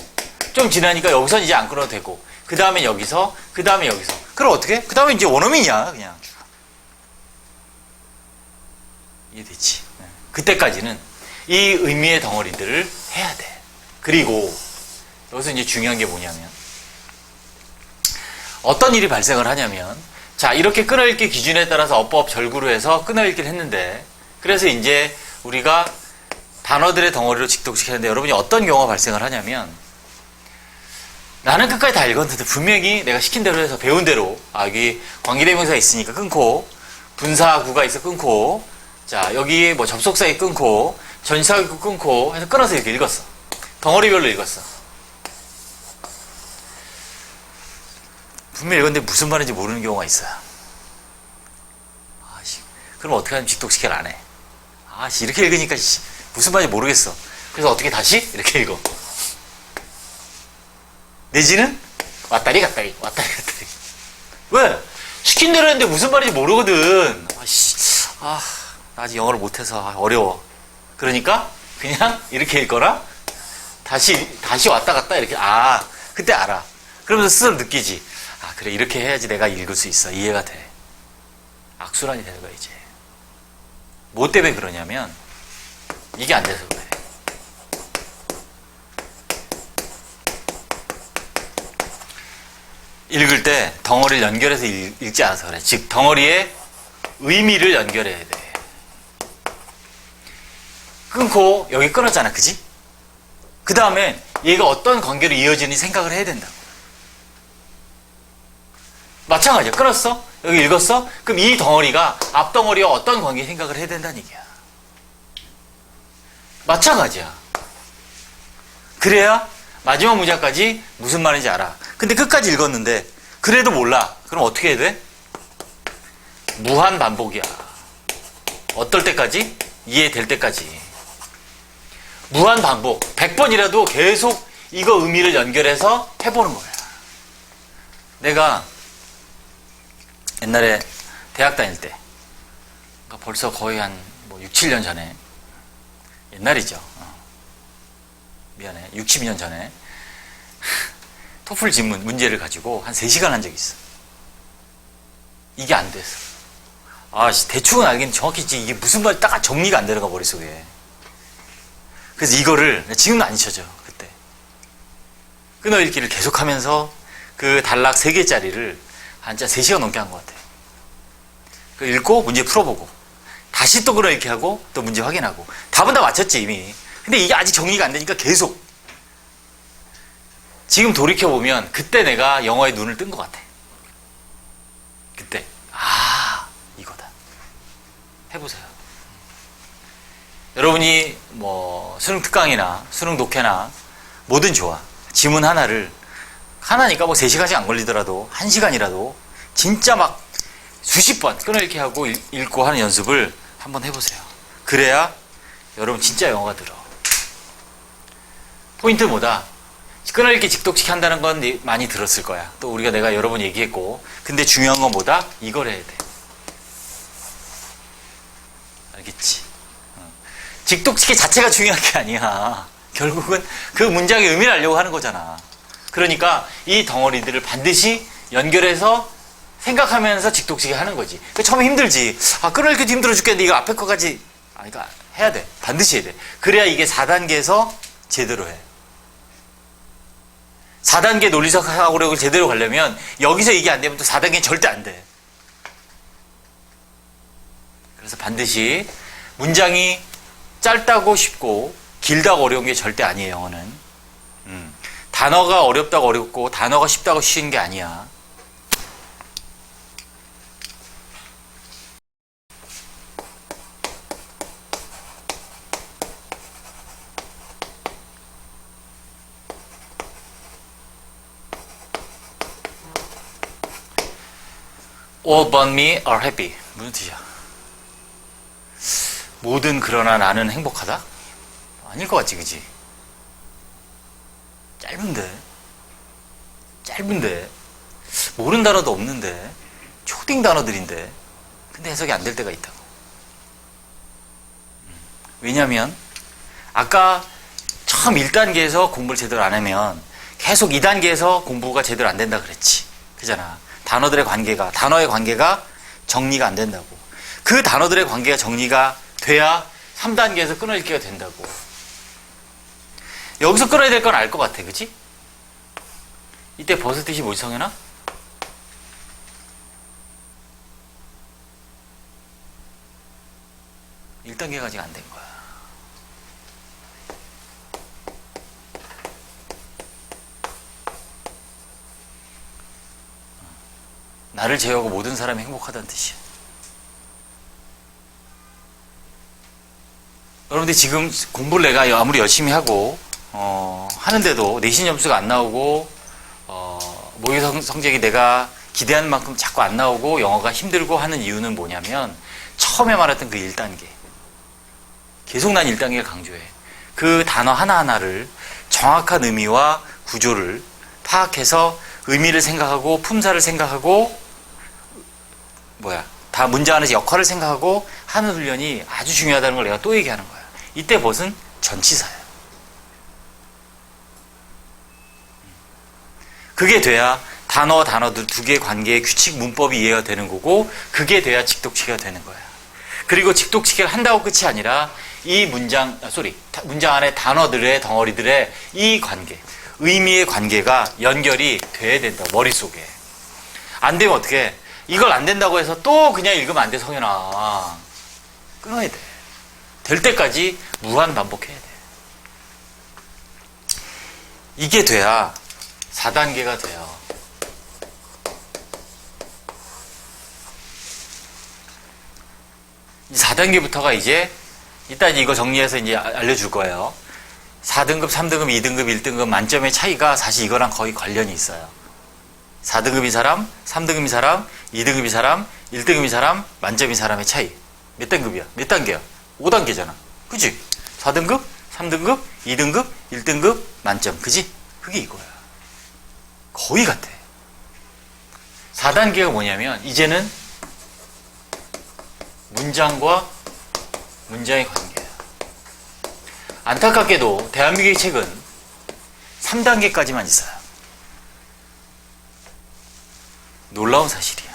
좀 지나니까 여기서는 이제 안 끊어도 되고 그 다음에 여기서, 그 다음에 여기서. 그럼 어떻게? 그 다음에 이제 원어민이야, 그냥. 이해됐지? 그때까지는 이 의미의 덩어리들을 해야 돼. 그리고 여기서 이제 중요한 게 뭐냐면 어떤 일이 발생을 하냐면 자 이렇게 끊어읽기 기준에 따라서 어법 절구로 해서 끊어읽기를 했는데 그래서 이제 우리가 단어들의 덩어리로 직독시켰는데 여러분이 어떤 경우가 발생을 하냐면 나는 끝까지 다 읽었는데 분명히 내가 시킨 대로 해서 배운 대로 여기 관계대명사가 있으니까 끊고 분사구가 있어 끊고 자 여기 뭐 접속사에 끊고 전치사가 있고 끊고 해서 끊어서 이렇게 읽었어. 덩어리별로 읽었어. 분명히 읽었는데 무슨 말인지 모르는 경우가 있어요. 그럼 어떻게 하면 직독시켜를 안 해. 이렇게 읽으니까 무슨 말인지 모르겠어. 그래서 어떻게 다시 이렇게 읽어. 내지는 왔다리 갔다리 왔다리 갔다리. 왜? 시킨 대로 했는데 무슨 말인지 모르거든. 나 아직 영어를 못해서 어려워. 그러니까 그냥 이렇게 읽거나 다시 왔다 갔다 이렇게 그때 알아. 그러면서 스스로 느끼지. 그래 이렇게 해야지 내가 읽을 수 있어. 이해가 돼. 악순환이 되는 거야 이제. 뭐 때문에 그러냐면 이게 안 돼서 그래. 읽을 때 덩어리를 연결해서 읽지 않아서 그래. 즉 덩어리의 의미를 연결해야 돼. 끊고 여기 끊었잖아. 그지? 그 다음에 얘가 어떤 관계로 이어지는지 생각을 해야 된다고. 마찬가지야. 끊었어? 여기 읽었어? 그럼 이 덩어리가 앞덩어리와 어떤 관계 생각을 해야 된다는 얘기야. 마찬가지야. 그래야 마지막 문장까지 무슨 말인지 알아. 근데 끝까지 읽었는데 그래도 몰라. 그럼 어떻게 해야 돼? 무한 반복이야. 어떨 때까지? 이해될 때까지. 무한 반복. 100번이라도 계속 이거 의미를 연결해서 해보는 거야. 내가 옛날에 대학 다닐 때, 그러니까 벌써 거의 한 6, 7년 전에, 옛날이죠. 미안해. 60년 전에, 토플 지문 문제를 가지고 한 3시간 한 적이 있어. 이게 안 됐어. 대충은 알겠는데 정확히 이게 무슨 말이 딱 정리가 안 되는 거야, 머릿속에. 그래서 이거를, 지금은 안 잊혀져, 그때. 끊어읽기를 계속 하면서 그 단락 3개짜리를 한 3시간 넘게 한 것 같아. 읽고 문제 풀어보고 다시 또 그렇게 하고 또 문제 확인하고 답은 다 맞췄지 이미. 근데 이게 아직 정리가 안 되니까 계속. 지금 돌이켜보면 그때 내가 영어에 눈을 뜬 것 같아. 그때 이거다. 해보세요. 여러분이 뭐 수능 특강이나 수능 독해나 뭐든 좋아. 지문 하나니까 3시간씩 안 걸리더라도 1시간이라도 진짜 막 수십 번 끊어읽기 하고 읽고 하는 연습을 한번 해보세요. 그래야 여러분 진짜 영어가 들어. 포인트 뭐다? 끊어읽기 직독시키 한다는 건 많이 들었을 거야. 또 내가 여러 번 얘기했고. 근데 중요한 건 뭐다? 이걸 해야 돼. 알겠지? 직독시키 자체가 중요한 게 아니야. 결국은 그 문장의 의미를 알려고 하는 거잖아. 그러니까 이 덩어리들을 반드시 연결해서 생각하면서 직독시키 하는 거지. 그러니까 처음에 힘들지. 끊어읽기도 힘들어 죽겠는데 이거 앞에 거까지 그러니까 해야 돼. 반드시 해야 돼. 그래야 이게 4단계에서 제대로 해. 4단계 논리적 사고력을 제대로 가려면 여기서 이게 안 되면 또 4단계는 절대 안 돼. 그래서 반드시 문장이 짧다고 쉽고 길다고 어려운 게 절대 아니에요. 영어는. 단어가 어렵다고 어렵고 단어가 쉽다고 쉬운 게 아니야. All but me are happy. 무슨 뜻이야? 모든 그러나 나는 행복하다? 아닐 것 같지, 그지? 짧은데 모르는 단어도 없는데 초딩 단어들인데 근데 해석이 안 될 때가 있다고. 왜냐면 아까 처음 1단계에서 공부를 제대로 안 하면 계속 2단계에서 공부가 제대로 안 된다 그랬지. 그잖아. 단어의 관계가 정리가 안 된다고. 그 단어들의 관계가 정리가 돼야 3단계에서 끊어읽기가 된다고. 여기서 끊어야 될 건 알 것 같아. 그치? 이때 버스트잇이 뭐지, 성현아? 일단계가 아직 안 된 거야. 나를 제외하고 모든 사람이 행복하다는 뜻이야. 여러분들 지금 공부를 내가 아무리 열심히 하고 하는데도 내신 점수가 안 나오고 모의 성적이 내가 기대하는 만큼 자꾸 안 나오고 영어가 힘들고 하는 이유는 뭐냐면 처음에 말했던 그 1단계. 계속 난 1단계를 강조해. 그 단어 하나하나를 정확한 의미와 구조를 파악해서 의미를 생각하고 품사를 생각하고 다 문장 안에서 역할을 생각하고 하는 훈련이 아주 중요하다는 걸 내가 또 얘기하는 거야. 이때 벗은 전치사야. 그게 돼야 단어들 두 개의 관계의 규칙 문법이 이해가 되는 거고 그게 돼야 직독치기가 되는 거야. 그리고 직독치기를 한다고 끝이 아니라 이 문장 안에 단어들의 덩어리들의 이 관계, 의미의 관계가 연결이 돼야 된다. 머릿속에. 안 되면 어떻게? 이걸 안 된다고 해서 또 그냥 읽으면 안 돼, 성현아. 끊어야 돼. 될 때까지 무한 반복해야 돼. 이게 돼야 4단계가 돼요. 이 4단계부터가 이제 이따 이거 정리해서 이제 알려줄 거예요. 4등급, 3등급, 2등급, 1등급 만점의 차이가 사실 이거랑 거의 관련이 있어요. 4등급인 사람, 3등급인 사람, 2등급인 사람, 1등급인 사람, 만점인 사람의 차이. 몇 등급이야? 몇 단계야? 5단계잖아. 그치? 4등급, 3등급, 2등급, 1등급, 만점. 그지? 그게 이거야. 거의 같아. 4단계가 뭐냐면 이제는 문장과 문장의 관계야. 안타깝게도 대한민국의 책은 3단계까지만 있어요. 놀라운 사실이야.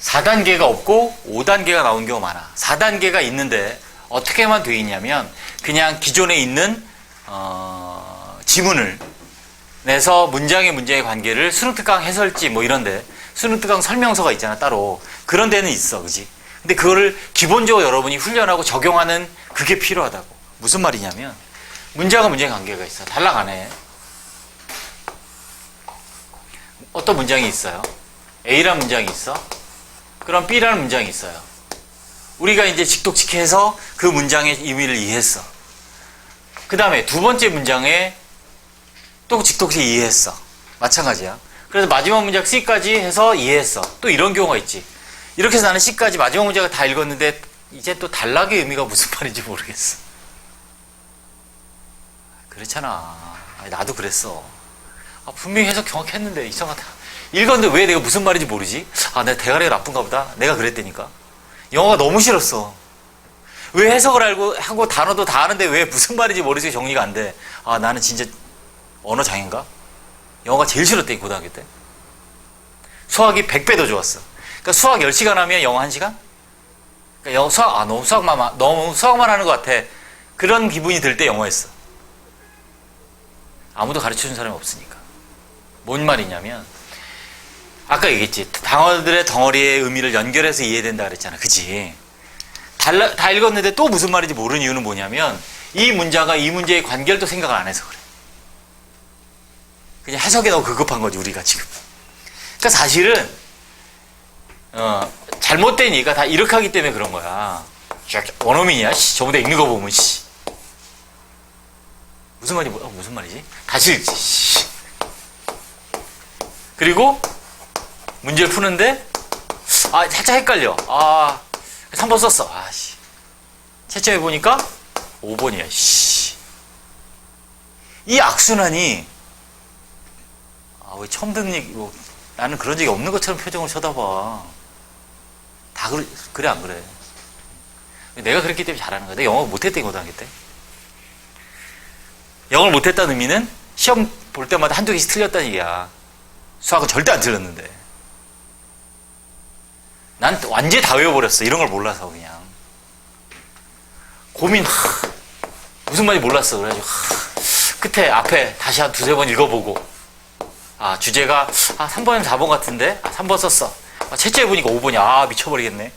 4단계가 없고 5단계가 나온 경우가 많아. 4단계가 있는데 어떻게만 돼 있냐면 그냥 기존에 있는 지문을 내서 문장의 관계를 수능특강 해설지 뭐 이런데 수능특강 설명서가 있잖아 따로. 그런 데는 있어. 그지? 근데 그거를 기본적으로 여러분이 훈련하고 적용하는 그게 필요하다고. 무슨 말이냐면 문장과 문장의 관계가 있어. 달라가네. 어떤 문장이 있어요? A라는 문장이 있어. 그럼 B라는 문장이 있어요. 우리가 이제 직독직해서 그 문장의 의미를 이해했어. 그 다음에 두 번째 문장에 또 직독식 이해했어. 마찬가지야. 그래서 마지막 문장 C까지 해서 이해했어. 또 이런 경우가 있지. 이렇게 해서 나는 C까지 마지막 문장을 다 읽었는데 이제 또 단락의 의미가 무슨 말인지 모르겠어. 그렇잖아. 아니, 나도 그랬어. 분명히 해석 정확했는데 이상하다. 읽었는데 왜 내가 무슨 말인지 모르지? 내가 대가리가 나쁜가 보다. 내가 그랬다니까. 영어가 너무 싫었어. 왜 해석을 알고 하고 단어도 다 아는데 왜 무슨 말인지 모르지 정리가 안 돼. 나는 진짜 언어 장애인가? 영어가 제일 싫었대 고등학교 때. 수학이 100배 더 좋았어. 그러니까 수학 10시간 하면 영어 1시간? 그러니까 너무 수학만 하는 것 같아. 그런 기분이 들 때 영어 했어. 아무도 가르쳐준 사람이 없으니까. 뭔 말이냐면 아까 얘기했지. 단어들의 덩어리의 의미를 연결해서 이해된다 그랬잖아. 그치? 다 읽었는데 또 무슨 말인지 모르는 이유는 뭐냐면 이 문장과 이 문제의 관계를 또 생각을 안 해서 그래. 그냥 해석이 너무 급급한 거지 우리가 지금. 그러니까 사실은 잘못된 얘기가 다 이렇게 하기 때문에 그런 거야. 원어민이야. 저보다 읽는 거 보면 무슨 말이지? 다시 읽지. 그리고 문제를 푸는데 살짝 헷갈려. 3번 썼어. 채점해 보니까 5번이야. 이 악순환이 왜 처음 듣는 얘기, 나는 그런 적이 없는 것처럼 표정을 쳐다봐. 다 그래 안 그래? 내가 그랬기 때문에 잘하는 거야. 내가 영어 못했대 고등학교 때. 영어를 못했다는 의미는 시험 볼 때마다 한두 개씩 틀렸다는 얘기야. 수학은 절대 안 틀렸는데. 난 완전히 다 외워버렸어. 이런 걸 몰라서 그냥. 고민, 무슨 말인지 몰랐어. 그래가지고, 끝에 앞에 다시 한 두세 번 읽어보고, 주제가, 3번이면 4번 같은데? 3번 썼어. 채점해보니까 5번이야. 미쳐버리겠네.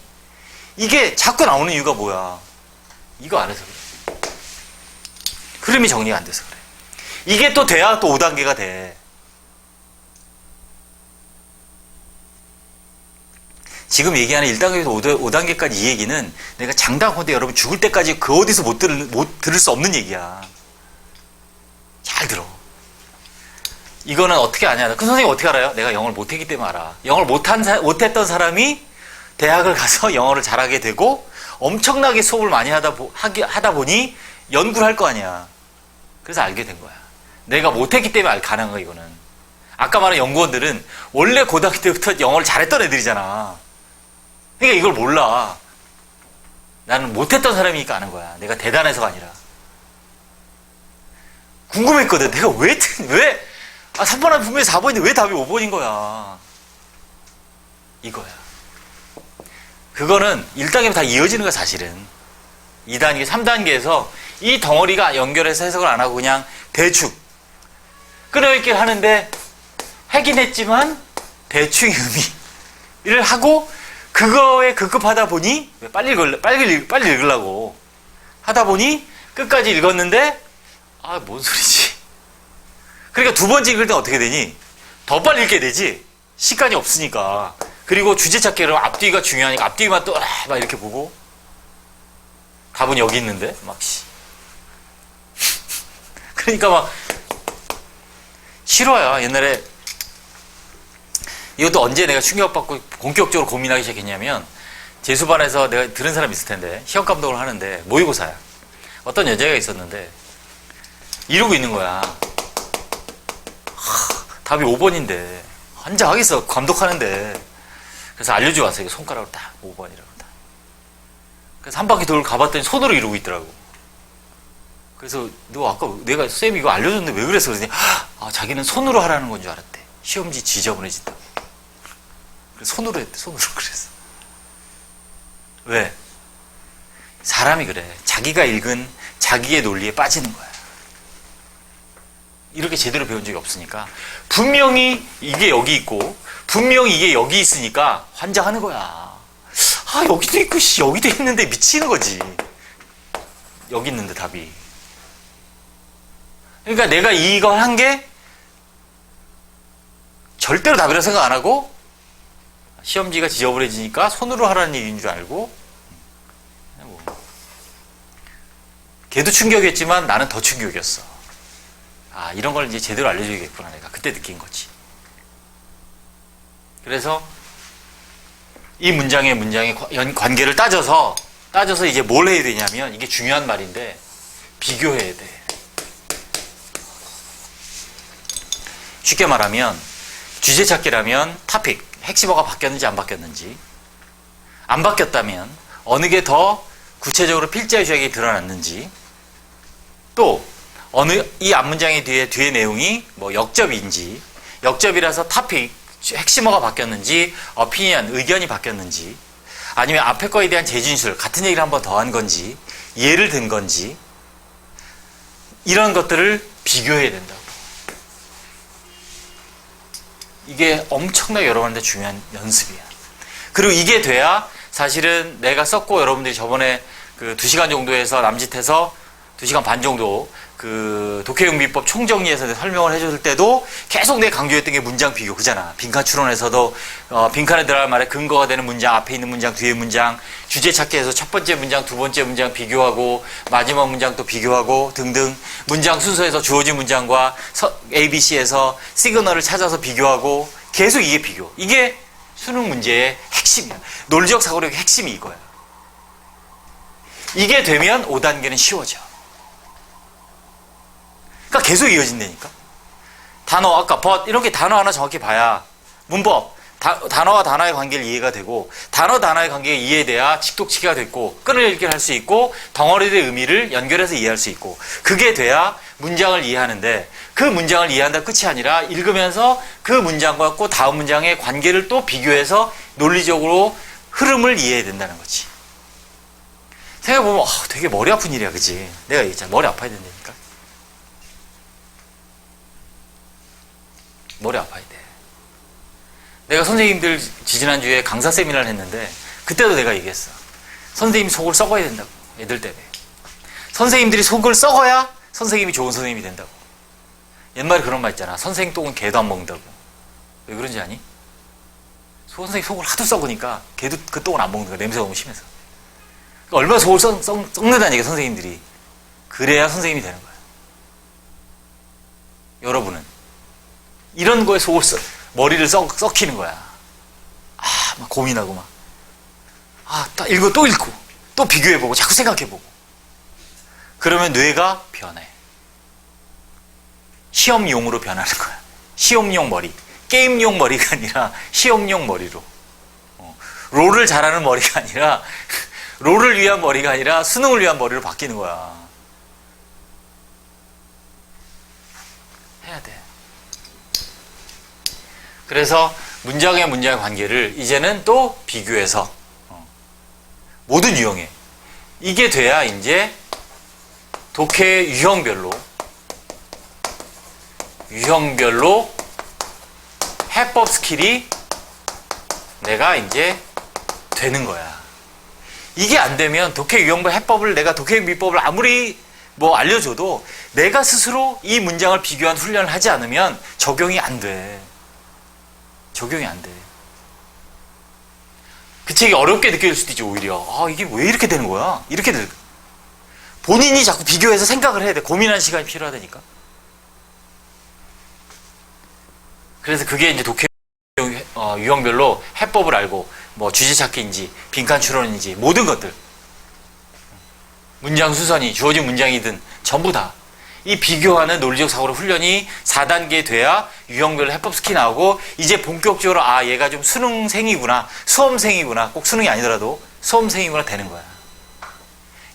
이게 자꾸 나오는 이유가 뭐야? 이거 안 해서 그래. 흐름이 정리가 안 돼서 그래. 이게 또 돼야 또 5단계가 돼. 지금 얘기하는 1단계부터 5단계까지 이 얘기는 내가 장담하건대 여러분 죽을 때까지 그 어디서 못 들을 수 없는 얘기야. 잘 들어. 이거는 어떻게 아냐? 그 선생님 어떻게 알아요? 내가 영어를 못했기 때문에 알아. 영어를 못했던 사람이 대학을 가서 영어를 잘하게 되고 엄청나게 수업을 많이 하다 보니 연구를 할 거 아니야. 그래서 알게 된 거야. 내가 못했기 때문에 가능한 거야, 이거는. 아까 말한 연구원들은 원래 고등학교 때부터 영어를 잘했던 애들이잖아. 그러니까 이걸 몰라. 나는 못했던 사람이니까 아는 거야. 내가 대단해서가 아니라. 궁금했거든. 내가 왜 3번 하면 분명히 4번인데 왜 답이 5번인 거야. 이거야. 그거는 1단계면 다 이어지는 거야, 사실은. 2단계, 3단계에서 이 덩어리가 연결해서 해석을 안 하고 그냥 대충 끌어읽기를 하는데 하긴 했지만 대충 의미를 하고 그거에 급급하다 보니 빨리 읽으려고 하다 보니 끝까지 읽었는데 뭔 소리지. 그러니까 두 번째 읽을 때 어떻게 되니? 더 빨리 읽게 되지. 시간이 없으니까. 그리고 주제 찾기를 앞뒤가 중요하니까 앞뒤만 또 막 이렇게 보고 답은 여기 있는데 그러니까 막 싫어요. 옛날에 이것도 언제 내가 충격받고 본격적으로 고민하기 시작했냐면 재수반에서 내가 들은 사람이 있을 텐데 시험 감독을 하는데 모의고사야. 어떤 여자애가 있었는데 이러고 있는 거야. 답이 5번인데 환장하겠어. 감독하는데. 그래서 알려주고 왔어요. 손가락으로 딱 5번이라고 딱. 그래서 한 바퀴 돌고 가봤더니 손으로 이러고 있더라고. 그래서 너 아까 내가 쌤이 이거 알려줬는데 왜 그랬어? 그러더니 자기는 손으로 하라는 건 줄 알았대. 시험지 지저분해진다고. 그래서 손으로 했대. 손으로. 그래서 왜? 사람이 그래. 자기가 읽은 자기의 논리에 빠지는 거야. 이렇게 제대로 배운 적이 없으니까 분명히 이게 여기 있고 분명히 이게 여기 있으니까 환장하는 거야. 여기도 있고 여기도 있는데 미치는 거지. 여기 있는데 답이. 그러니까 내가 이거 한 게 절대로 답이라고 생각 안 하고 시험지가 지저분해지니까 손으로 하라는 얘기인 줄 알고 걔도 충격이었지만 나는 더 충격이었어. 이런 걸 이제 제대로 알려줘야겠구나 내가 그때 느낀 거지. 그래서 이 문장의 관계를 따져서 이제 뭘 해야 되냐면 이게 중요한 말인데 비교해야 돼. 쉽게 말하면 주제 찾기라면 토픽, 핵심어가 바뀌었는지 안 바뀌었는지 안 바뀌었다면 어느 게 더 구체적으로 필자의 주역이 드러났는지 또 이 앞문장의 뒤에 내용이 역접인지 역접이라서 토픽, 핵심어가 바뀌었는지 어피니언, 의견이 바뀌었는지 아니면 앞에 거에 대한 재진술, 같은 얘기를 한 번 더 한 건지 예를 든 건지 이런 것들을 비교해야 된다고. 이게 엄청나게 여러분한테 중요한 연습이야. 그리고 이게 돼야 사실은 내가 썼고 여러분들이 저번에 그 2시간 정도에서 남짓해서 2시간 반 정도 그 독해용비법 총정리해서 설명을 해줬을 때도 계속 내가 강조했던 게 문장 비교 그잖아. 빈칸 추론에서도 빈칸에 들어갈 말에 근거가 되는 문장, 앞에 있는 문장, 뒤에 문장, 주제 찾기에서 첫 번째 문장, 두 번째 문장 비교하고 마지막 문장 또 비교하고 등등 문장 순서에서 주어진 문장과 ABC에서 시그널을 찾아서 비교하고 계속 이게 비교. 이게 수능 문제의 핵심이야. 논리적 사고력의 핵심이 이거야. 이게 되면 5단계는 쉬워져. 그러니까 계속 이어진다니까. 단어, 아까 but 이렇게 단어 하나 정확히 봐야 문법, 단어와 단어의 관계를 이해가 되고 단어의 관계가 이해돼야 직독치기가 됐고 끌어읽기를 할 수 있고 덩어리의 의미를 연결해서 이해할 수 있고 그게 돼야 문장을 이해하는데 그 문장을 이해한다 끝이 아니라 읽으면서 그 문장과 또 다음 문장의 관계를 또 비교해서 논리적으로 흐름을 이해해야 된다는 거지. 생각해보면 되게 머리 아픈 일이야, 그치? 내가 얘기했잖아. 머리 아파야 된다니까. 머리 아파야 돼. 내가 선생님들 지지난주에 강사 세미나를 했는데 그때도 내가 얘기했어. 선생님이 속을 썩어야 된다고. 애들 때문에. 선생님들이 속을 썩어야 선생님이 좋은 선생님이 된다고. 옛말에 그런 말 있잖아. 선생님 똥은 개도 안 먹는다고. 왜 그런지 아니? 선생님 속을 하도 썩으니까 개도 그 똥을 안 먹는 거야. 냄새가 너무 심해서. 그러니까 얼마나 속을 썩는다는 얘기야, 선생님들이. 그래야 선생님이 되는 거야. 여러분은 이런 거에 속을 머리를 썩히는 거야. 막 고민하고 막. 읽고 또 읽고 또 비교해보고 자꾸 생각해보고. 그러면 뇌가 변해. 시험용으로 변하는 거야. 시험용 머리. 게임용 머리가 아니라 시험용 머리로. 롤을 잘하는 머리가 아니라 롤을 위한 머리가 아니라 수능을 위한 머리로 바뀌는 거야. 해야 돼. 그래서 문장의 관계를 이제는 또 비교해서 모든 유형에 이게 돼야 이제 독해 유형별로 해법 스킬이 내가 이제 되는 거야. 이게 안 되면 독해 유형별 해법을 내가 독해 미법을 아무리 알려줘도 내가 스스로 이 문장을 비교한 훈련을 하지 않으면 적용이 안 돼. 적용이 안 돼. 그 책이 어렵게 느껴질 수도 있지, 오히려. 이게 왜 이렇게 되는 거야? 이렇게 될 본인이 자꾸 비교해서 생각을 해야 돼. 고민하는 시간이 필요하다니까. 그래서 그게 이제 독해 유형별로 해법을 알고 주제 찾기인지 빈칸 추론인지 모든 것들 문장 수선이 주어진 문장이든 전부 다 이 비교하는 논리적 사고로 훈련이 4단계 돼야 유형별로 해법 스킬이 나오고 이제 본격적으로 얘가 좀 수능생이구나 수험생이구나 꼭 수능이 아니더라도 수험생이구나 되는 거야.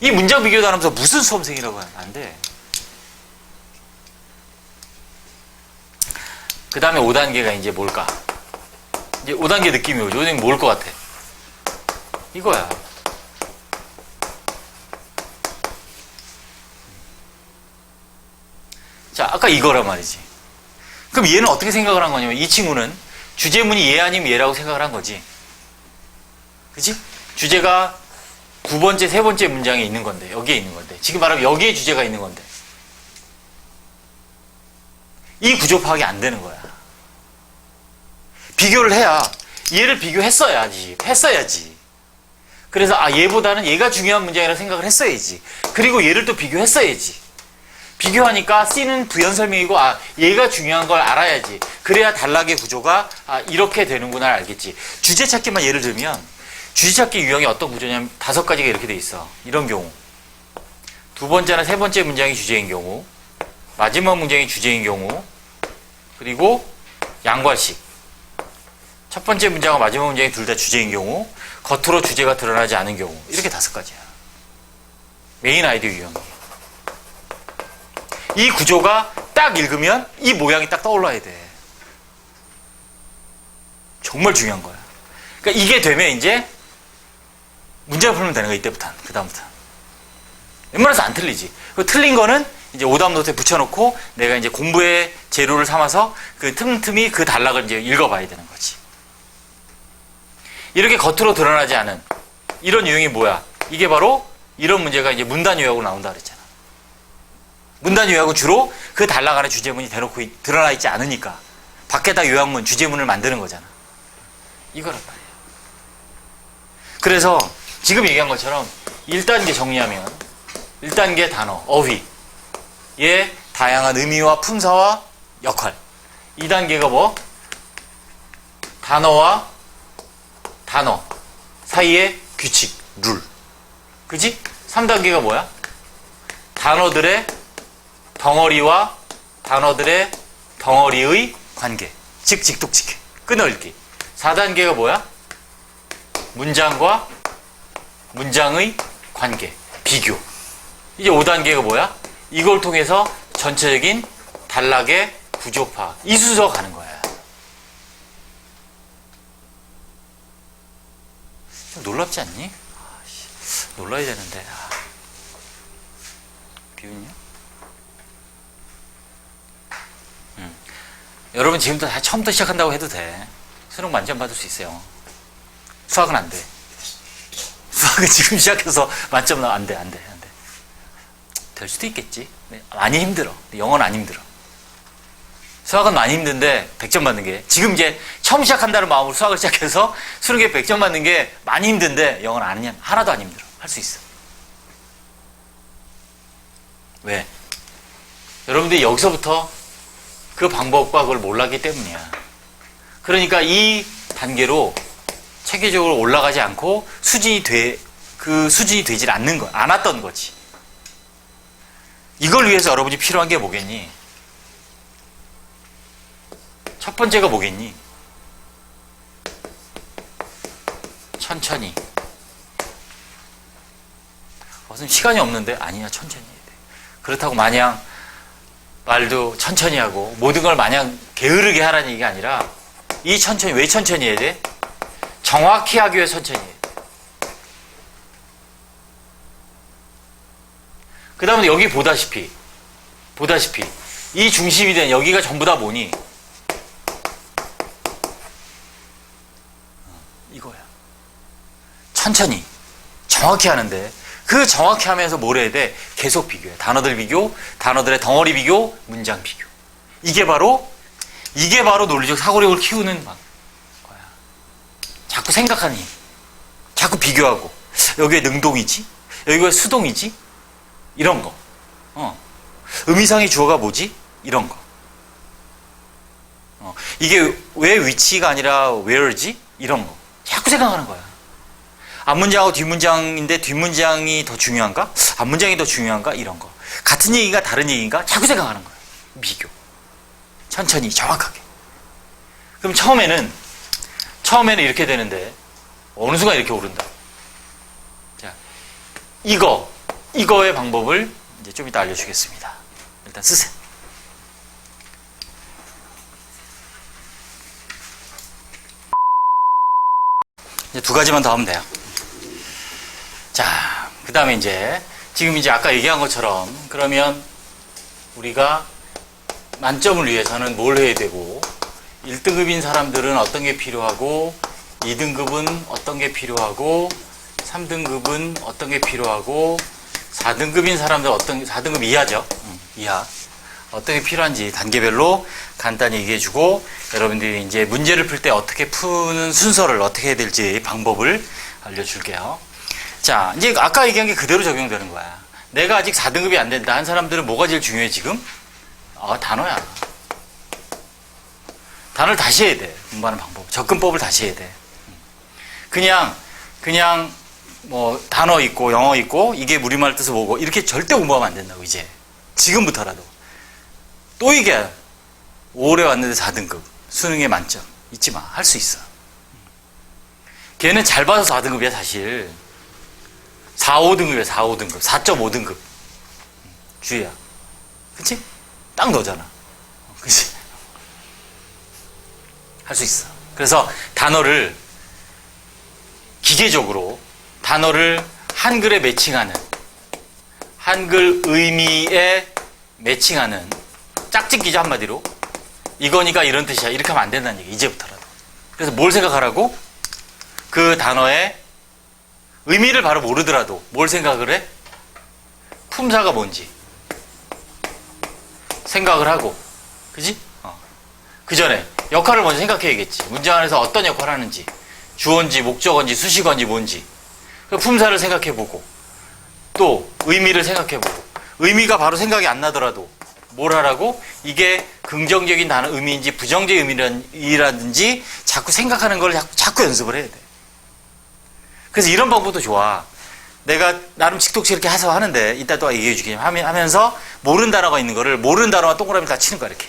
이 문장 비교도 안 하면서 무슨 수험생이라고 하면 안 돼. 그 다음에 5단계가 이제 뭘까? 이제 5단계 느낌이 오죠. 5단계 뭘 것 같아? 이거야. 자, 아까 이거란 말이지. 그럼 얘는 어떻게 생각을 한 거냐면 이 친구는 주제문이 얘 아니면 얘라고 생각을 한 거지. 그치? 주제가 두 번째, 세 번째 문장에 있는 건데, 여기에 있는 건데. 지금 말하면 여기에 주제가 있는 건데. 이 구조 파악이 안 되는 거야. 비교를 해야, 얘를 비교했어야지. 그래서 얘보다는 얘가 중요한 문장이라고 생각을 했어야지. 그리고 얘를 또 비교했어야지. 비교하니까 C는 부연 설명이고 얘가 중요한 걸 알아야지. 그래야 단락의 구조가 이렇게 되는구나 알겠지. 주제 찾기만 예를 들면 주제 찾기 유형이 어떤 구조냐면 5가지가 이렇게 돼 있어. 이런 경우 두 번째나 세 번째 문장이 주제인 경우, 마지막 문장이 주제인 경우, 그리고 양괄식. 첫 번째 문장과 마지막 문장이 둘 다 주제인 경우, 겉으로 주제가 드러나지 않은 경우. 이렇게 5가지야. 메인 아이디어 유형이. 이 구조가 딱 읽으면 이 모양이 딱 떠올라야 돼. 정말 중요한 거야. 그러니까 이게 되면 이제 문제를 풀면 되는 거야. 이때부터. 그 다음부터. 웬만해서 안 틀리지. 그 틀린 거는 이제 오답 노트에 붙여놓고 내가 이제 공부의 재료를 삼아서 그 틈틈이 그 단락을 이제 읽어봐야 되는 거지. 이렇게 겉으로 드러나지 않은 이런 유형이 뭐야? 이게 바로 이런 문제가 이제 문단 요약으로 나온다 그랬잖아. 문단 요약은 주로 그 단락 안에 주제문이 대놓고 드러나 있지 않으니까 밖에다 요약문, 주제문을 만드는 거잖아. 이거란 말이야. 그래서 지금 얘기한 것처럼 1단계 정리하면 1단계 단어, 어휘 의 다양한 의미와 품사와 역할. 2단계가 뭐? 단어와 단어 사이의 규칙, 룰. 그지? 3단계가 뭐야? 단어들의 덩어리와 단어들의 덩어리의 관계. 즉, 직독직해. 끊어읽기. 4단계가 뭐야? 문장과 문장의 관계. 비교. 이제 5단계가 뭐야? 이걸 통해서 전체적인 단락의 구조파. 이 순서가 가는 거야. 좀 놀랍지 않니? 놀라야 되는데. 비웃냐? 여러분 지금부터 다 처음부터 시작한다고 해도 돼. 수능 만점 받을 수 있어요. 수학은 안 돼. 수학은 지금 시작해서 만점 안 돼. 될 수도 있겠지. 많이 힘들어. 영어는 안 힘들어. 수학은 많이 힘든데 100점 받는 게, 지금 이제 처음 시작한다는 마음으로 수학을 시작해서 수능에 100점 받는 게 많이 힘든데 영어는 하나도 안 힘들어. 할 수 있어. 왜? 여러분들이 여기서부터 그 방법과 그걸 몰랐기 때문이야. 그러니까 이 단계로 체계적으로 올라가지 않고 수준이 되질 않는 거야. 안 왔던 거지. 이걸 위해서 여러분이 필요한 게 뭐겠니? 첫 번째가 뭐겠니? 천천히. 무슨 시간이 없는데? 아니야, 천천히 해야 돼. 그렇다고 마냥 말도 천천히 하고 모든 걸 마냥 게으르게 하라는 얘기가 아니라, 이 천천히, 왜 천천히 해야 돼? 정확히 하기 위해 천천히 해야 돼. 그 다음에 여기 보다시피 이 중심이 된 여기가 전부 다 뭐니? 이거야. 천천히 정확히 하는데, 그 정확히 하면서 뭘 해야 돼? 계속 비교해. 단어들 비교, 단어들의 덩어리 비교, 문장 비교. 이게 바로 논리적 사고력을 키우는 거야. 자꾸 생각하니, 자꾸 비교하고, 여기에 능동이지? 여기가 수동이지? 이런 거. 의미상의 주어가 뭐지? 이런 거. 이게 왜 위치가 아니라 where지? 이런 거. 자꾸 생각하는 거야. 앞문장하고 뒷문장인데 뒷문장이 더 중요한가? 앞문장이 더 중요한가? 이런 거. 같은 얘기인가 다른 얘기인가? 자꾸 생각하는 거야. 비교. 천천히 정확하게. 그럼 처음에는 이렇게 되는데 어느 순간 이렇게 오른다. 자, 이거의 방법을 이제 좀 이따 알려주겠습니다. 일단 쓰세요. 이제 두 가지만 더 하면 돼요. 자, 그 다음에 이제 지금 이제 아까 얘기한 것처럼, 그러면 우리가 만점을 위해서는 뭘 해야 되고, 1등급인 사람들은 어떤 게 필요하고, 2등급은 어떤 게 필요하고, 3등급은 어떤 게 필요하고, 4등급인 사람들 4등급 이하죠. 이하. 어떤 게 필요한지 단계별로 간단히 얘기해주고, 여러분들이 이제 문제를 풀 때 어떻게 푸는 순서를 어떻게 해야 될지 방법을 알려줄게요. 자, 이제 아까 얘기한 게 그대로 적용되는 거야. 내가 아직 4등급이 안 된다 한 사람들은 뭐가 제일 중요해, 지금? 단어야. 단어를 다시 해야 돼. 공부하는 방법. 접근법을 다시 해야 돼. 그냥 뭐 단어 있고 영어 있고 이게 우리말 뜻은 뭐고 이렇게 절대 공부하면 안 된다고. 이제 지금부터라도. 또 이게 올해 왔는데 4등급 수능에 만점 잊지 마. 할 수 있어. 걔는 잘 봐서 4등급이야 사실. 4, 5등급이야 4, 5등급 4.5등급 주희야. 그치? 딱 너잖아. 그치? 할 수 있어. 그래서 단어를 기계적으로 단어를 한글에 매칭하는, 한글 의미에 매칭하는 짝짓기죠. 한마디로 이거니까 이런 뜻이야 이렇게 하면 안 된다는 얘기. 이제부터라도. 그래서 뭘 생각하라고? 그 단어의 의미를 바로 모르더라도 뭘 생각을 해? 품사가 뭔지 생각을 하고, 그지? 그 전에 역할을 먼저 생각해야겠지. 문장 안에서 어떤 역할을 하는지, 주어인지 목적어인지 수식어인지 뭔지, 그 품사를 생각해보고, 또 의미를 생각해보고, 의미가 바로 생각이 안 나더라도 뭘 하라고? 이게 긍정적인 단어 의미인지 부정적인 의미라든지 자꾸 생각하는 걸 자꾸 연습을 해야 돼. 그래서 이런 방법도 좋아. 내가 나름 직독치 이렇게 해서 하는데 이따 또 얘기해 주긴 하면서 모르는 단어가 있는 거를 모르는 단어와 동그라미 다 치는 거야 이렇게.